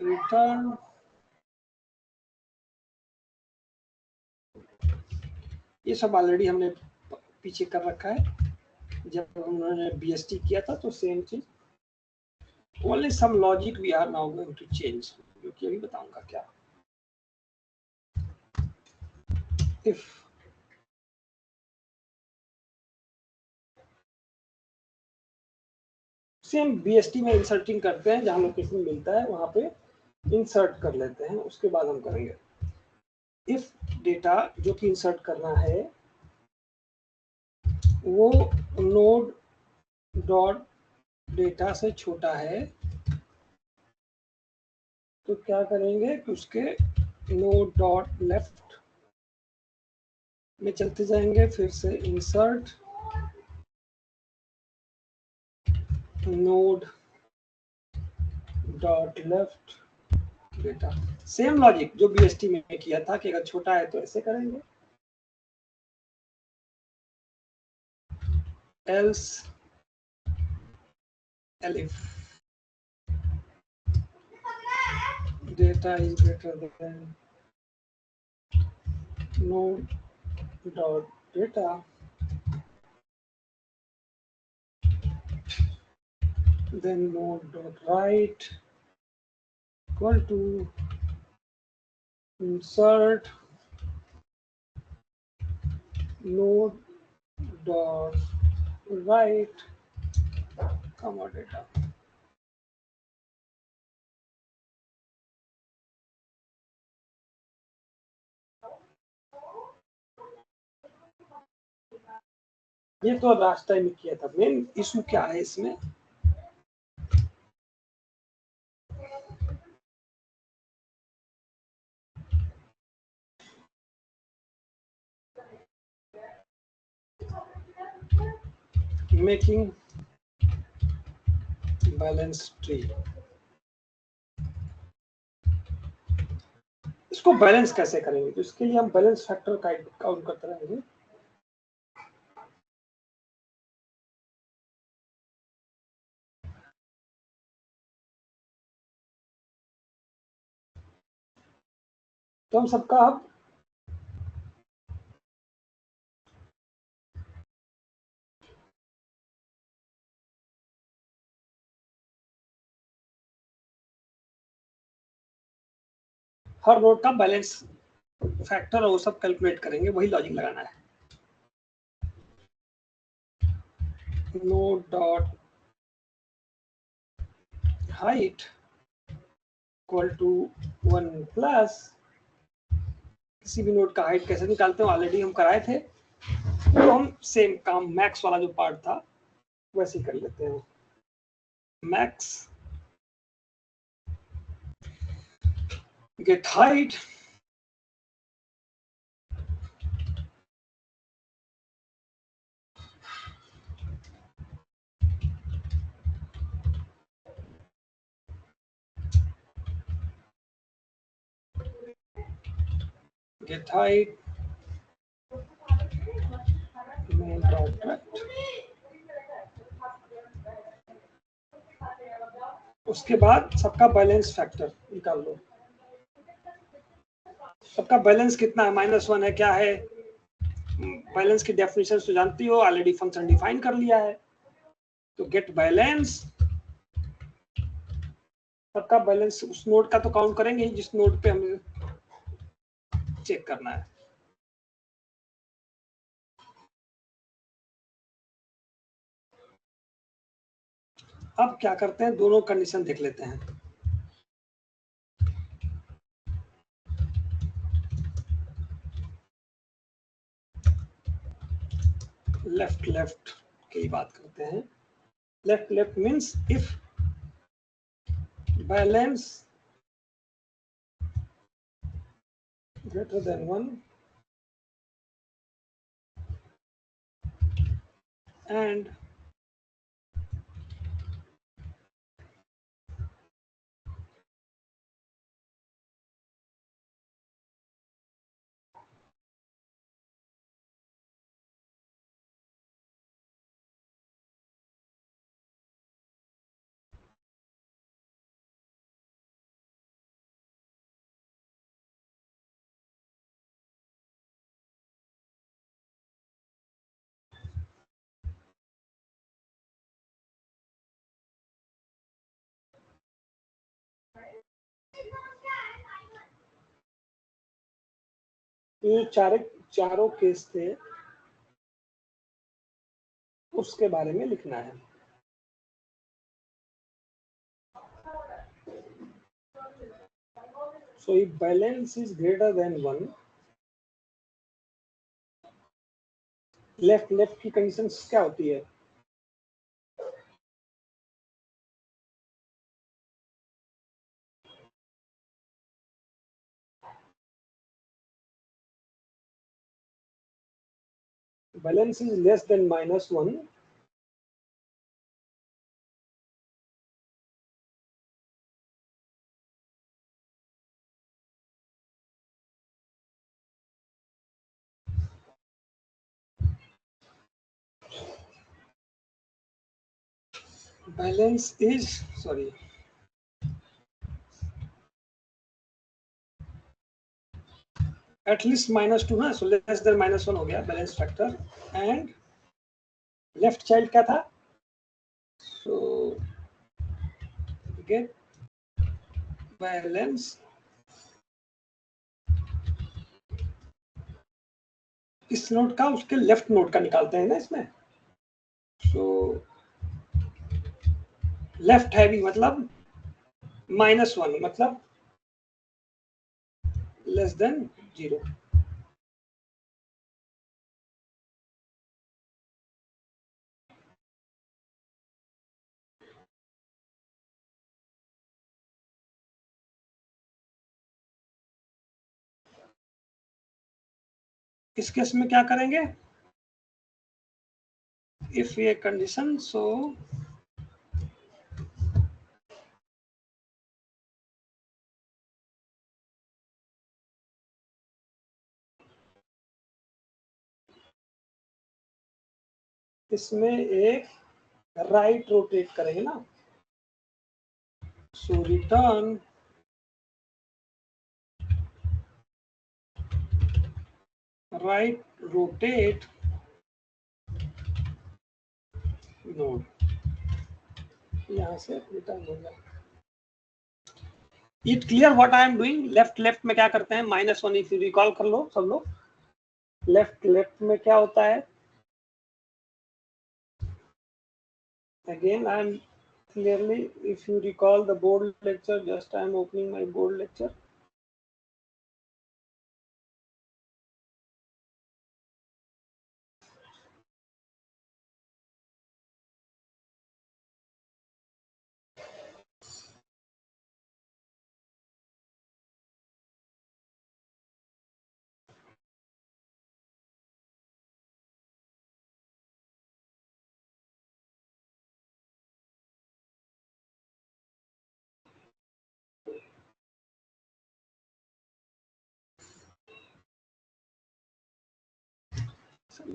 return ये सब ऑलरेडी हमने पीछे कर रखा है, जब उन्होंने बीएसटी किया था तो सेम चीज, only some logic we are now going to change, जो कि अभी बताऊंगा क्या। इफ सेम बीएसटी में इंसर्टिंग करते हैं, जहां लोकेशन मिलता है वहां पे इंसर्ट कर लेते हैं, उसके बाद हम करेंगे इफ डेटा जो कि इंसर्ट करना है वो नोड डॉट डेटा से छोटा है, तो क्या करेंगे कि उसके नोड डॉट लेफ्ट में चलते जाएंगे, फिर से insert node dot left data, same logic जो बीएसटी में किया था कि अगर छोटा है तो ऐसे करेंगे, else elif data is greater than node dot data, then node dot write equal to insert node dot write comma data. ये तो लास्ट टाइम किया था। मेन इशू क्या है इसमें, मेकिंग बैलेंस ट्री, इसको बैलेंस कैसे करेंगे, तो इसके लिए हम बैलेंस फैक्टर काउंट करते रहेंगे। तो हम सबका अब हर नोड का बैलेंस फैक्टर और वो सब कैलकुलेट करेंगे, वही लॉजिक लगाना है। Node dot height equal to 1 plus, किसी भी नोड का हाइट कैसे निकालते हैं ऑलरेडी हम कराए थे, तो हम सेम काम मैक्स वाला जो पार्ट था वैसे ही कर लेते हैं। Max get height get height main dot right। उसके बाद सबका बैलेंस फैक्टर निकाल लो। सबका बैलेंस कितना है, -1 है, क्या है बैलेंस की डेफिनेशन तो जानती हो, ऑलरेडी फंक्शन डिफाइन कर लिया है। तो गेट बैलेंस, सबका बैलेंस उस नोड का तो काउंट करेंगे जिस नोड पे हमें चेक करना है। अब क्या करते हैं, दोनों कंडीशन देख लेते हैं। लेफ्ट लेफ्ट की बात करते हैं। Left left means if balance greater than 1 and ये चारों केस थे उसके बारे में लिखना है। So if balance is greater than 1, left left की कंडीशन क्या होती है, balance is less than -1 balance is sorry at least -2 ना, सो लेस देन -1 हो गया balance factor. And left child क्या था, सो गेट बैलेंस, इस नोड का उसके लेफ्ट नोड का निकालते हैं ना इसमें। सो लेफ्ट हैवी मतलब -1 मतलब लेस देन 0। इस केस में क्या करेंगे, इफ ये कंडीशन, सो इसमें एक राइट रोटेट करेंगे ना, सो रिटर्न राइट रोटेट नोड, यहां से रिटर्न हो गया। It clear what I am doing? Left में क्या करते हैं? -1, इफ यू रिकॉल कर लो सब लोग, लेफ्ट में क्या होता है? Again, I am clearly, if you recall the board lecture, just I am opening my board lecture.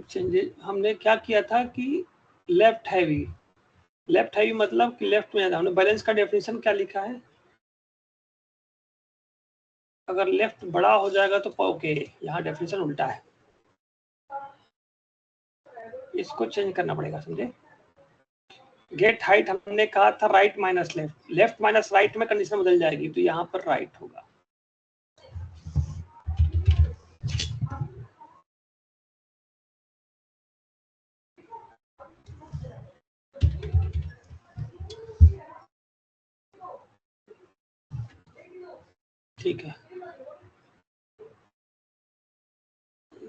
Changes हमने क्या किया था कि लेफ्ट हैवी मतलब कि लेफ्ट में हमने बैलेंस का डेफिनेशन क्या लिखा है? अगर लेफ्ट बड़ा हो जाएगा तो ओके, यहाँ डेफिनेशन उल्टा है, इसको चेंज करना पड़ेगा, समझे? गेट हाइट हमने कहा था right minus left, left minus right में कंडीशन बदल जाएगी, तो यहाँ पर राइट होगा। ठीक है,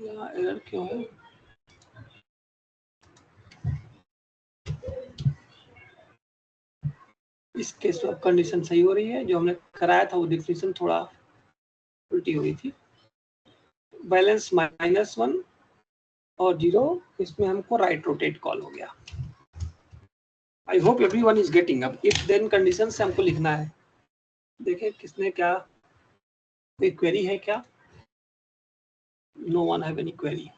यहाँ एरर क्यों है? इस केस में कंडीशन सही हो रही है, जो हमने कराया था वो डिफिनेशन थोड़ा उल्टी हो रही थी। बैलेंस -1 और 0, इसमें हमको राइट रोटेट कॉल हो गया। I hope everyone is getting. अब इफ देन कंडीशन से हमको लिखना है। देखिए किसने क्या, कोई क्वेरी है क्या? No one have any query.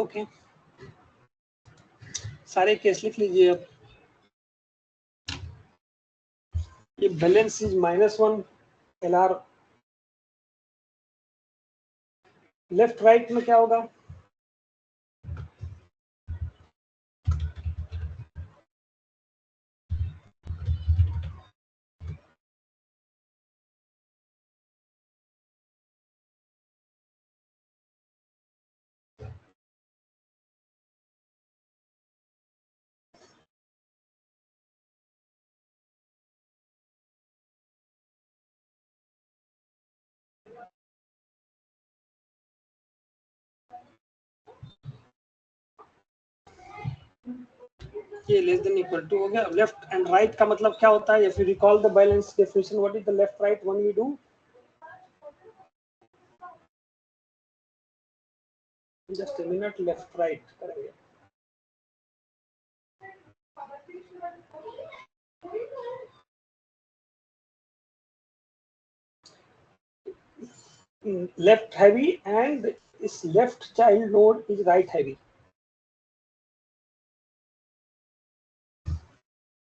Okay, सारे केस लिख लीजिए। अब ये balance is -1 LR, left right में क्या होगा? ये लेस देन इक्वल टू हो गया। लेफ्ट एंड राइट का मतलब क्या होता है? If you recall the balance definition, what is the left right when we do? Just a minute, left right करेंगे। लेफ्ट हैवी एंड इस left child node is right heavy.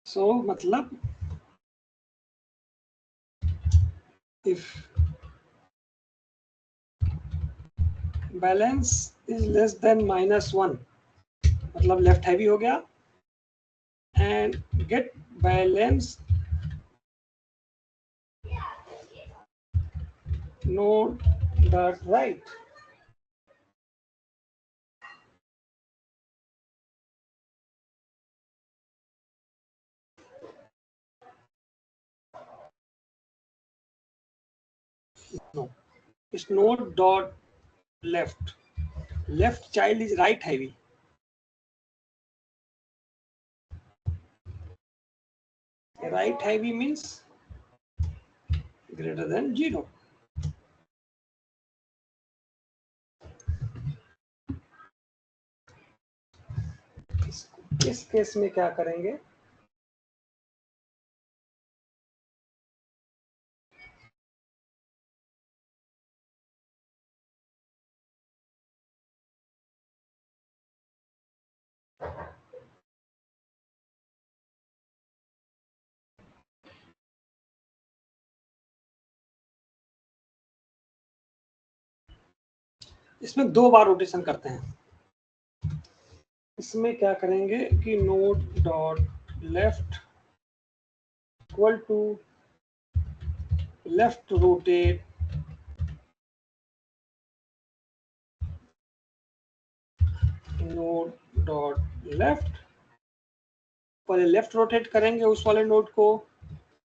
So मतलब if balance is less than -1, मतलब left heavy हो गया, and get balance node dot right. No, it's node dot left, left child is right heavy. Right heavy means greater than 0. इस case में क्या करेंगे? इसमें 2 बार rotation करते हैं। इसमें क्या करेंगे कि node dot left equal to left rotate node dot left. पहले लेफ्ट रोटेट करेंगे उस वाले नोड को,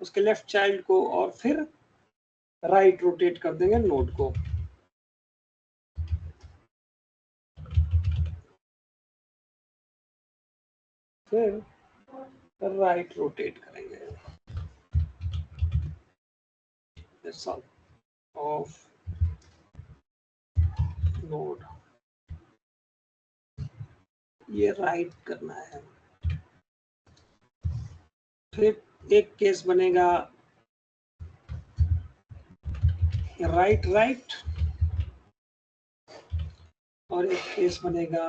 उसके लेफ्ट चाइल्ड को, और फिर राइट रोटेट कर देंगे नोड को। फिर राइट रोटेट करेंगे। That's all of node। ये राइट करना है। फिर एक केस बनेगा राइट राइट, और एक केस बनेगा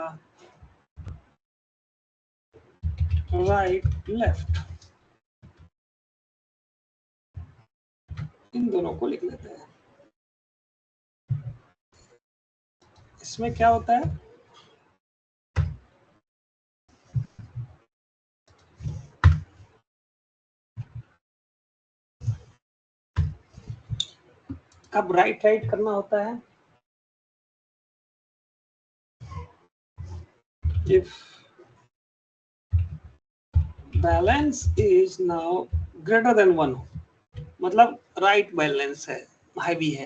राइट लेफ्ट। इन दोनों को लिख लेते हैं। इसमें क्या होता है, कब राइट राइट करना होता है, if balance is now greater than 1, मतलब राइट बैलेंस है, हैवी है,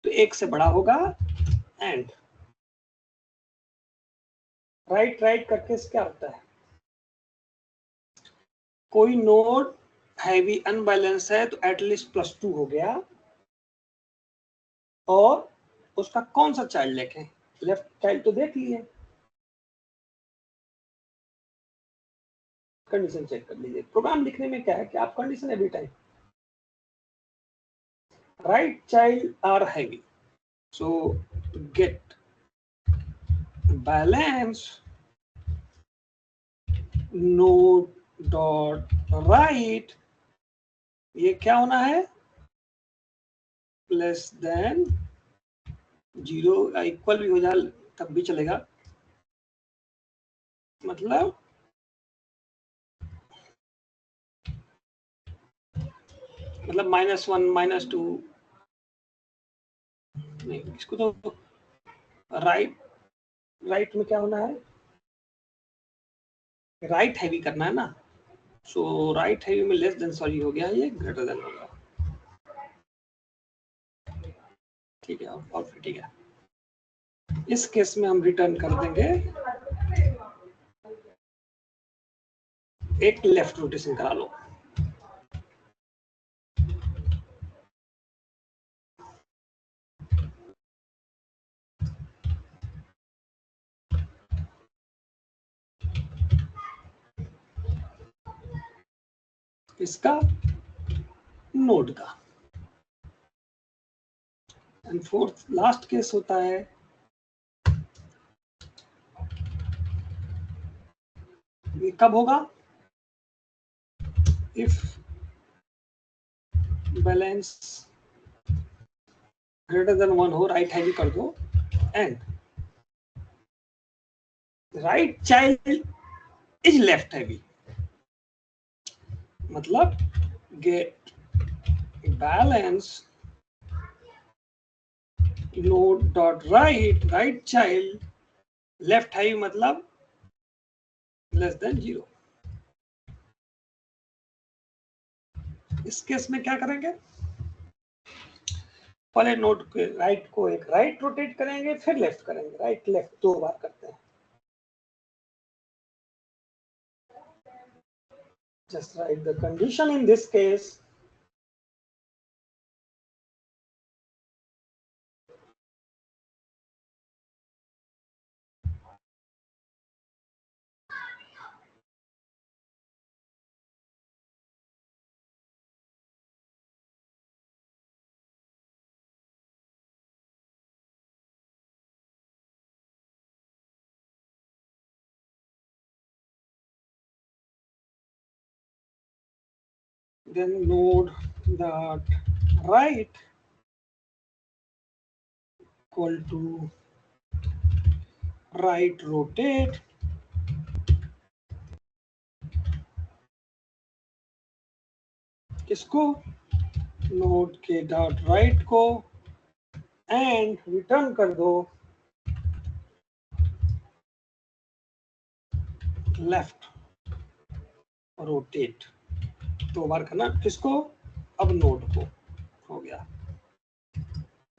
तो एक से बड़ा होगा। एंड राइट राइट करके क्या होता है, कोई नोड हैवी अनबैलेंस है तो एटलीस्ट +2 हो गया, और उसका कौन सा चाइल्ड देखें, लेफ्ट चाइल्ड तो देख लिए, कंडीशन चेक कर लीजिए। प्रोग्राम लिखने में क्या है कि आप condition every time, right child are heavy, so get balance node dot right, ये क्या होना है, लेस देन 0, इक्वल भी हो जाए तब भी चलेगा, मतलब -1 -2 नहीं, इसको तो राइट में क्या होना है, राइट हैवी करना है ना, सो राइट हैवी में लेस देन सॉरी हो गया, ये ग्रेटर देन होगा। ठीक है, और फिर ठीक है, इस केस में हम रिटर्न कर देंगे एक लेफ्ट रोटेशन करा लो। इसका नोड का। एंड फोर्थ लास्ट केस होता है, ये कब होगा, इफ बैलेंस ग्रेटर देन 1 हो, राइट हैवी कर दो, and right child is left heavy, मतलब get balance node dot right child left heavy, मतलब लेस देन 0। इस केस में क्या करेंगे, पहले नोड के राइट को एक राइट रोटेट करेंगे, फिर लेफ्ट करेंगे, राइट लेफ्ट 2 बार करते हैं। Just write the condition in this case, then node dot right equal to right rotate इसको नोड के डॉट राइट को एंड रिटर्न कर दो लेफ्ट रोटेट। दो बार करना किसको, अब नोड को, हो गया।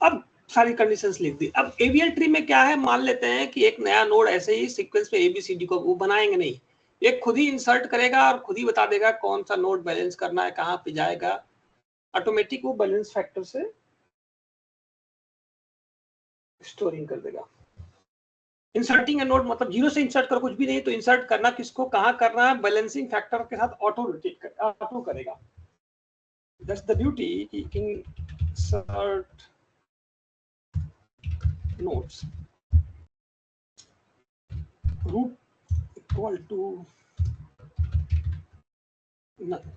अब सारी कंडीशंस लिख दी। अब एवीएल ट्री में क्या है, मान लेते हैं कि एक नया नोड ऐसे ही सीक्वेंस पे एबीसीडी को वो बनाएंगे नहीं, ये खुद ही इंसर्ट करेगा और खुद ही बता देगा कौन सा नोड बैलेंस करना है, कहाँ पे जाएगा, ऑटोमेटिक वो बैलेंस फैक्टर से स्टोरिंग कर देगा। इंसर्टिंग ए नोड मतलब जीरो से इंसर्ट कर कुछ भी नहीं, तो इंसर्ट करना किसको कहाँ करना है, बैलेंसिंग फैक्टर के साथ ऑटो रोटेट कर, ऑटो करेगा। दैट्स द ब्यूटी कि insert nodes root equal to nothing.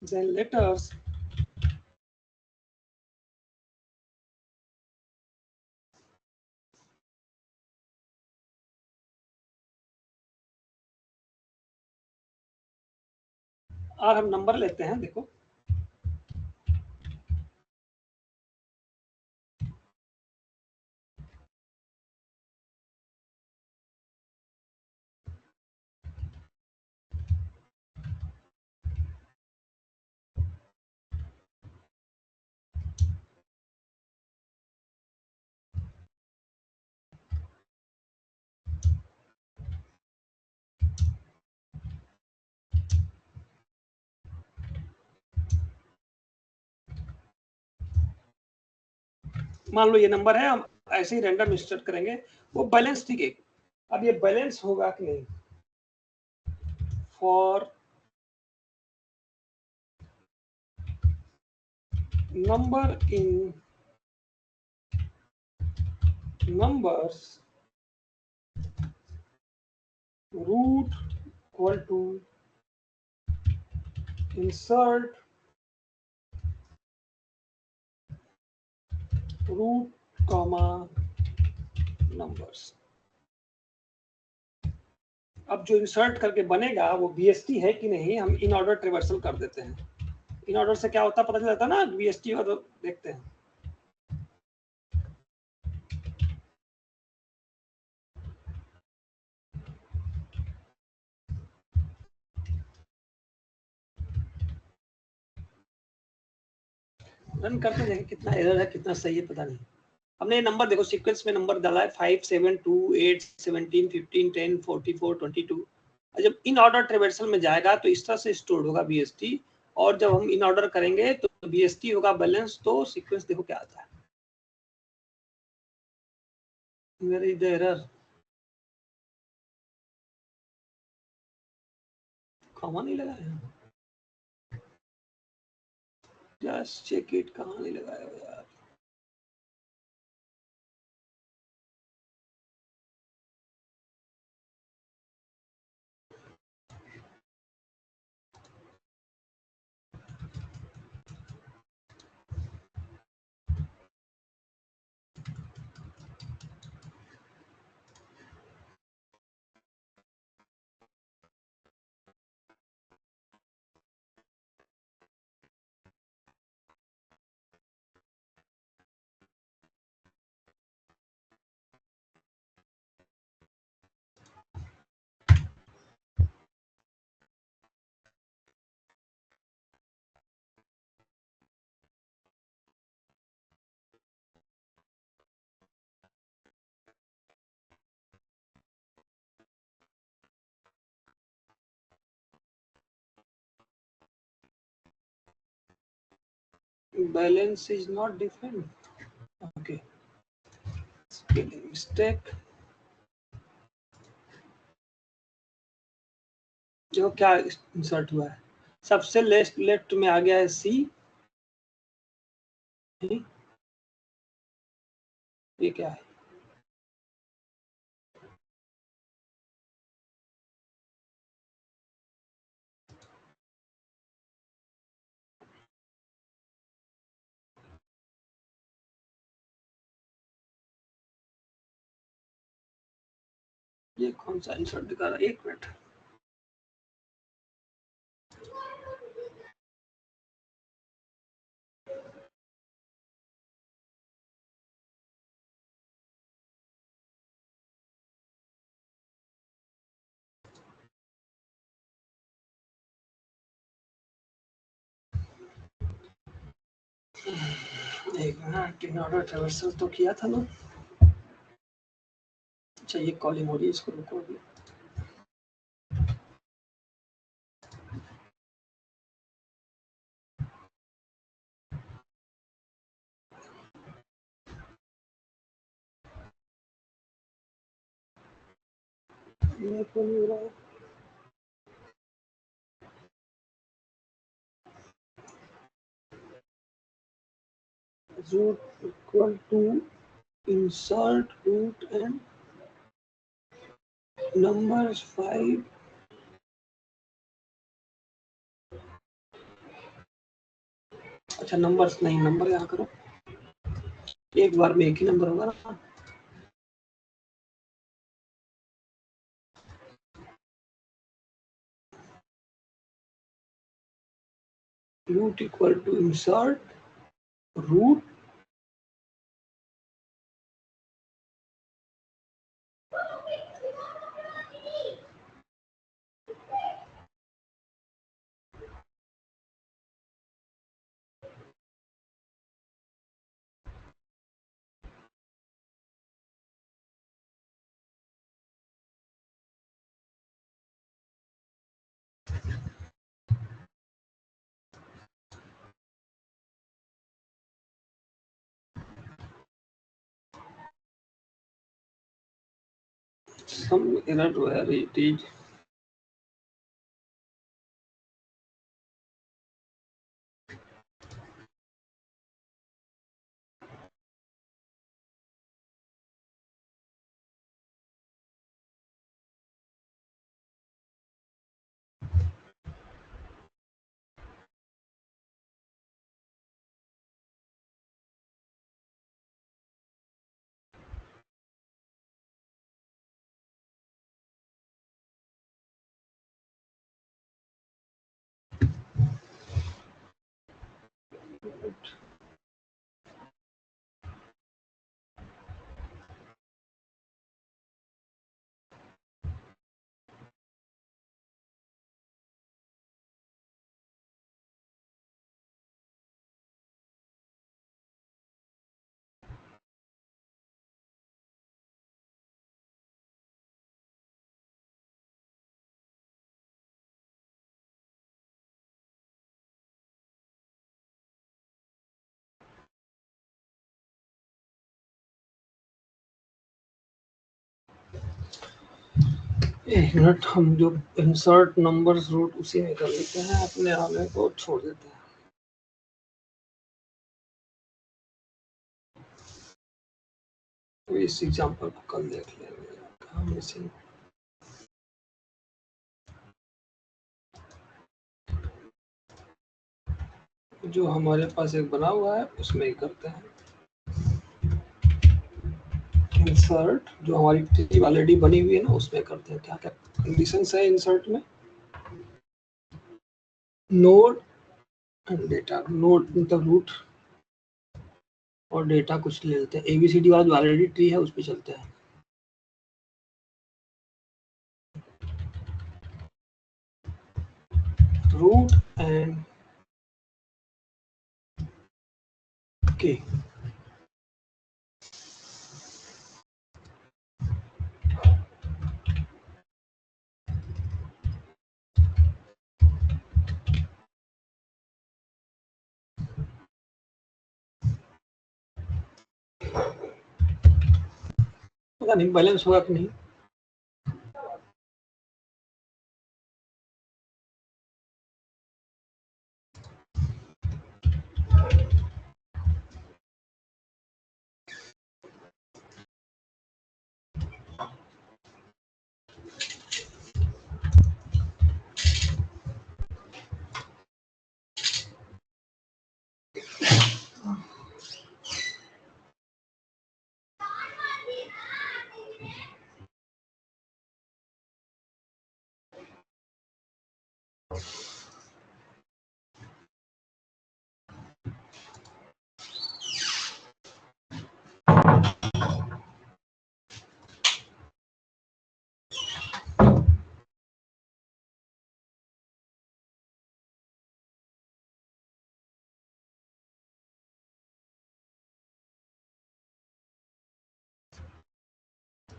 Then let us और हम नंबर लेते हैं, देखो मान लो ये नंबर है, हम ऐसे ही रैंडम इंसर्ट करेंगे, वो बैलेंस ठीक है। अब ये बैलेंस होगा कि नहीं, for number in numbers root equal to insert root comma numbers. अब जो इंसर्ट करके बनेगा वो बीएसटी है कि नहीं, हम इन ऑर्डर ट्रिवर्सल कर देते हैं। इन ऑर्डर से क्या होता है पता चल जाता है ना, बीएसटी और देखते हैं। रन करते देखें कितना एरर है कितना सही है पता नहीं। हमने ये नंबर देखो सीक्वेंस में नंबर डाला है 5 7 2 8 17 15 10 44 22। जब इन ऑर्डर ट्रिवर्सल में जाएगा तो इस तरह से स्टोर होगा बीएसटी, और जब हम इन ऑर्डर करेंगे तो बीएसटी होगा बैलेंस। तो सीक्वेंस देखो क्या आता है, मेरे इधर एरर कॉमा नहीं लगा है, जस्ट चेक इट, कहाँ नहीं लगाया यार। Balance is not different, okay spelling mistake. जो क्या इंसर्ट हुआ है, सबसे लेफ्ट में आ गया है सी, ये क्या है, ये कौन सा इंसर्ट दिखा रहा है, एक मिनट। एक मिनट, इन ऑर्डर ट्रावर्सल तो किया था ना। अच्छा ये कॉलिंग हो रही है, इसको रुको अभी। ये तो नहीं हो रहा है। root equal to insert root and numbers 5। अच्छा नंबर्स नहीं, नंबर यहाँ करो, एक बार में एक ही नंबर होगा ना। root equal to insert root some error where it is एक मिनट, हम जो इंसर्ट नंबर्स रूट उसी में कर लेते हैं, अपने आगे को छोड़ देते हैं। तो इस एग्जांपल को कल देख लेंगे। कहाँ मिसिंग, जो हमारे पास एक बना हुआ है उसमें ही करते हैं। इंसर्ट जो हमारी ट्री ऑलरेडी बनी हुई है ना उसमें करते हैं। क्या क्या कंडीशंस है इंसर्ट में, नोड एंड डेटा। नोड मतलब रूट और डेटा कुछ ले लेते हैं, एबीसीडी वाला जो ऑलरेडी ट्री है उस पर चलते हैं। रूट एंड के, पता नहीं बैलेंस होगा कि नहीं।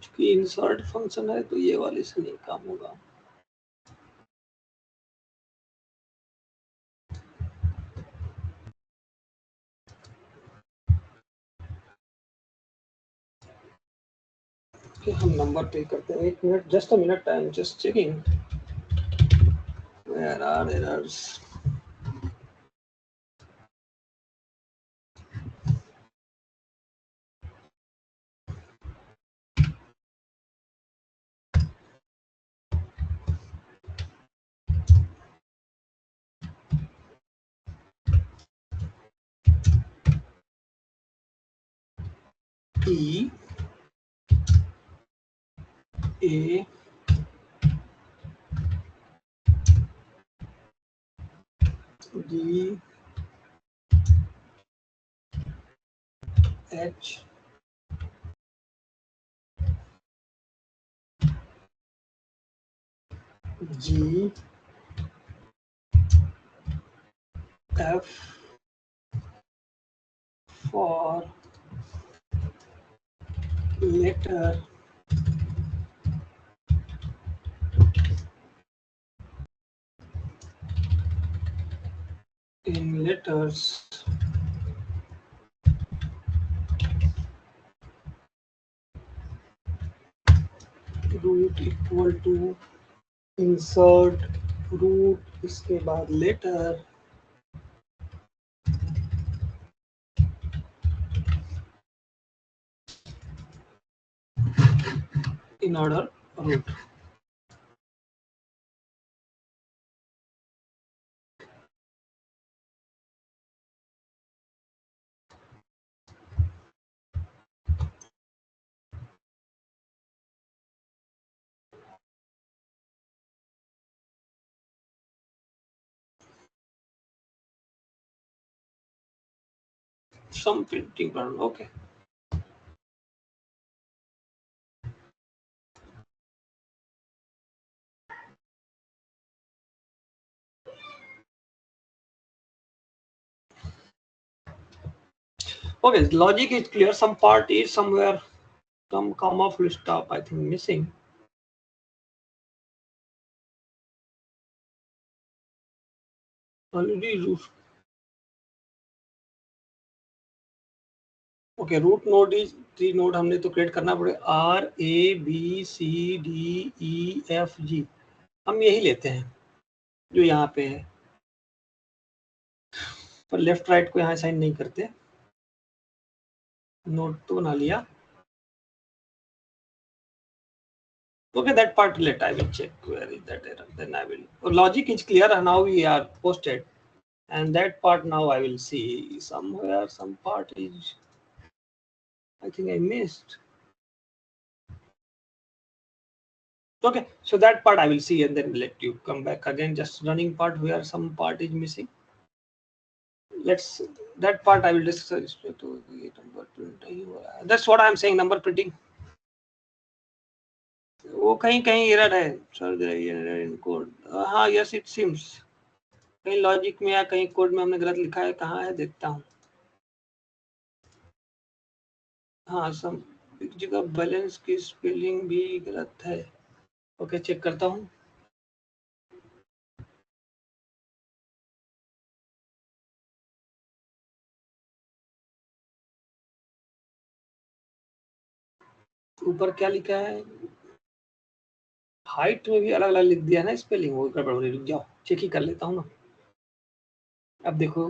क्योंकि इंसर्ट फंक्शन है तो ये वाले से नहीं काम होगा। कि हम नंबर पे करते हैं। 1 minute, just a minute, I am just checking where are errors. E A D H G F for letter in letters root equal to insert root इसके बाद letter in order root। some printing run, okay। Okay, logic is clear. Some part is somewhere, some comma full stop I think missing। Already root, okay root node is 3 node हमने तो create करना पड़ेगा। R A B C D E F G हम यही लेते हैं जो यहाँ पे है, पर लेफ्ट राइट को यहाँ साइन नहीं करते। नोड तो बना लिया। Okay, that part let I will check where is that error, then I will, logic is clear and now we are posted, and that part now I will see somewhere some part is I think I missed। Okay, so that part I will see and then let you come back again, just running part where some part is missing। Let's, that part I will discuss to number printing। That's what I am saying, number printing वो कहीं कहीं error है sir इन code. हाँ yes it seems कहीं logic में या कहीं code में हमने गलत लिखा है, कहाँ है देखता हूँ। हाँ सम एक जगह बैलेंस की स्पेलिंग भी गलत है। ओके चेक करता हूँ। ऊपर क्या लिखा है, हाइट में भी अलग अलग लिख दिया ना स्पेलिंग, वो गड़बड़ हो रही। रुक जाओ चेक ही कर लेता हूँ ना। अब देखो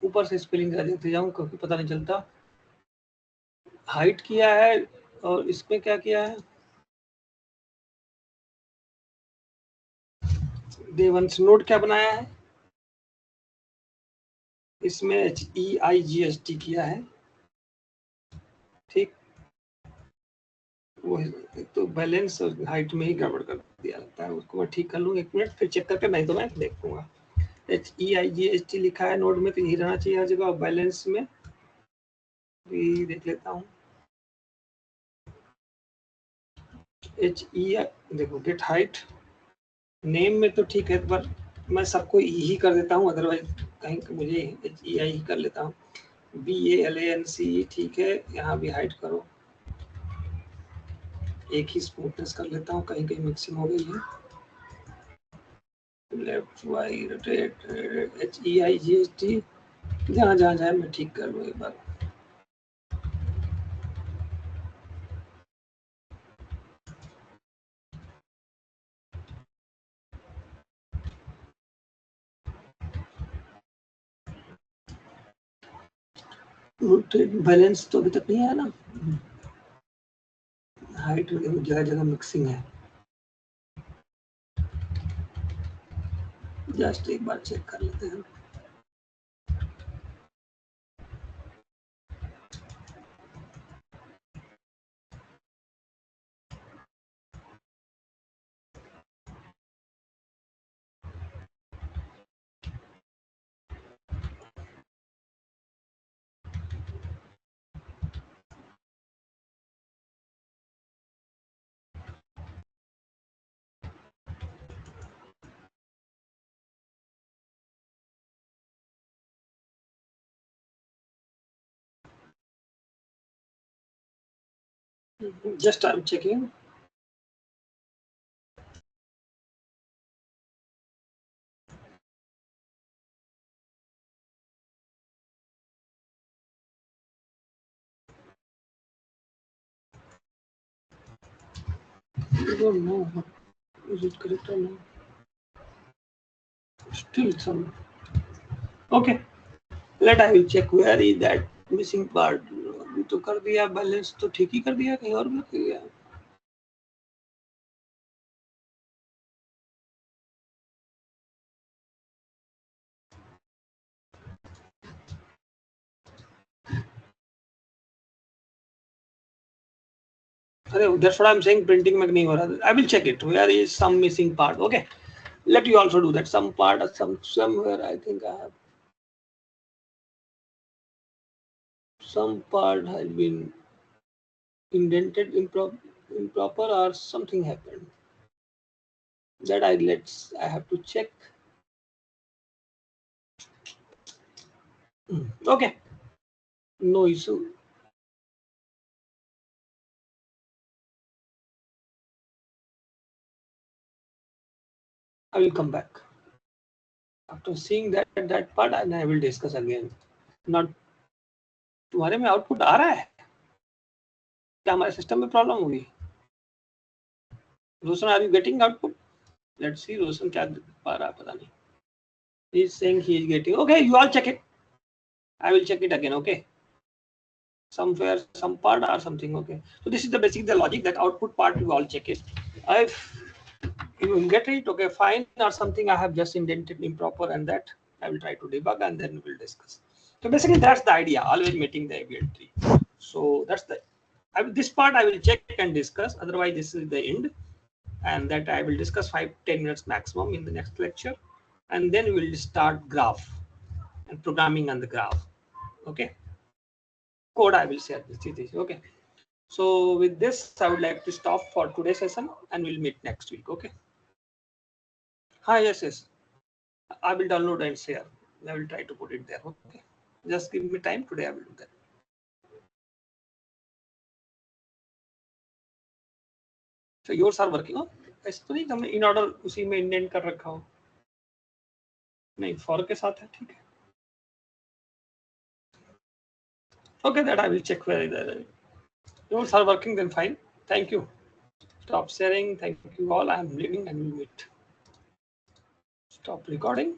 ऊपर से स्पेलिंग देखते जाऊँ क्योंकि पता नहीं चलता। हाइट किया है और इसमें क्या किया है, देवंश नोट क्या बनाया है, इसमें HEIGST किया है, ठीक। वो तो बैलेंस और हाइट में ही गड़बड़ कर दिया लगता है, उसको मैं ठीक कर लूँ 1 मिनट, फिर चेक करके नहीं तो मैं देख लूँगा। HEIGHT लिखा है नोड में तो यही रहना चाहिए हर जगह, और बैलेंस में भी देख लेता हूँ। HE देखो गेट हाइट नेम में तो ठीक है, पर मैं सबको ही कर देता हूँ, अदरवाइज कहीं मुझे HEI ही कर लेता हूँ। BALANC ठीक है, यहाँ भी हाइट करो, एक ही स्मूथनेस कर लेता हूँ, कहीं कहीं मिक्सिंग हो गई है। लेफ्ट वाई रोटेट HEIGHT जहाँ जहाँ जाए मैं ठीक कर लूँ एक बार। रोटेट बैलेंस तो अभी तक नहीं आया ना, हाइट जगह जगह मिक्सिंग है, जस्ट एक बार चेक कर लेते हैं। Just I'm checking. I don't know. Is it correct or not? Still some. Okay. Let I will check where is that missing part. अभी तो कर दिया, बैलेंस तो ठीक ही कर दिया, कहीं और भी कर दिया। अरे that's what I'm saying, printing में नहीं हो रहा। I will check it. Where is some missing part? Okay. Let you also do that. Some part or somewhere I think I have some part has been indented improper or something happened. That I have to check. Okay. No issue. I will come back after seeing that part and I will discuss again. Not तुम्हारे में output आ रहा है क्या, हमारे system में problem होगी? Roshan are you getting output? Let's see Roshan क्या पा रहा है, पता नहीं। He is saying he is getting. Okay, you all check it. I will check it again. Okay. Somewhere, some part or something. Okay. So this is the basic the logic that output part you all check it. If you will get it, okay, fine, or something I have just indented improper, and that I will try to debug and then we'll discuss. So basically that's the idea, always meeting the ABL tree. So that's the this part I will check and discuss, otherwise this is the end, and that I will discuss 5-10 minutes maximum in the next lecture, and then we will start graph and programming on the graph. Okay, code I will share this. Okay, so with this I would like to stop for today's session and we'll meet next week. Okay. Hi, yes. I will download and share. I will try to put it there. Okay. Just give me time. Today I will do that. So yours are working on? ऐसा तो नहीं तुमने in order उसी में indent कर रखा हो? नहीं, फॉर के साथ है, ठीक है. Okay, that I will check where the yours are working, then fine. Thank you. Stop sharing. Thank you all. I am leaving and we'll meet. Stop recording.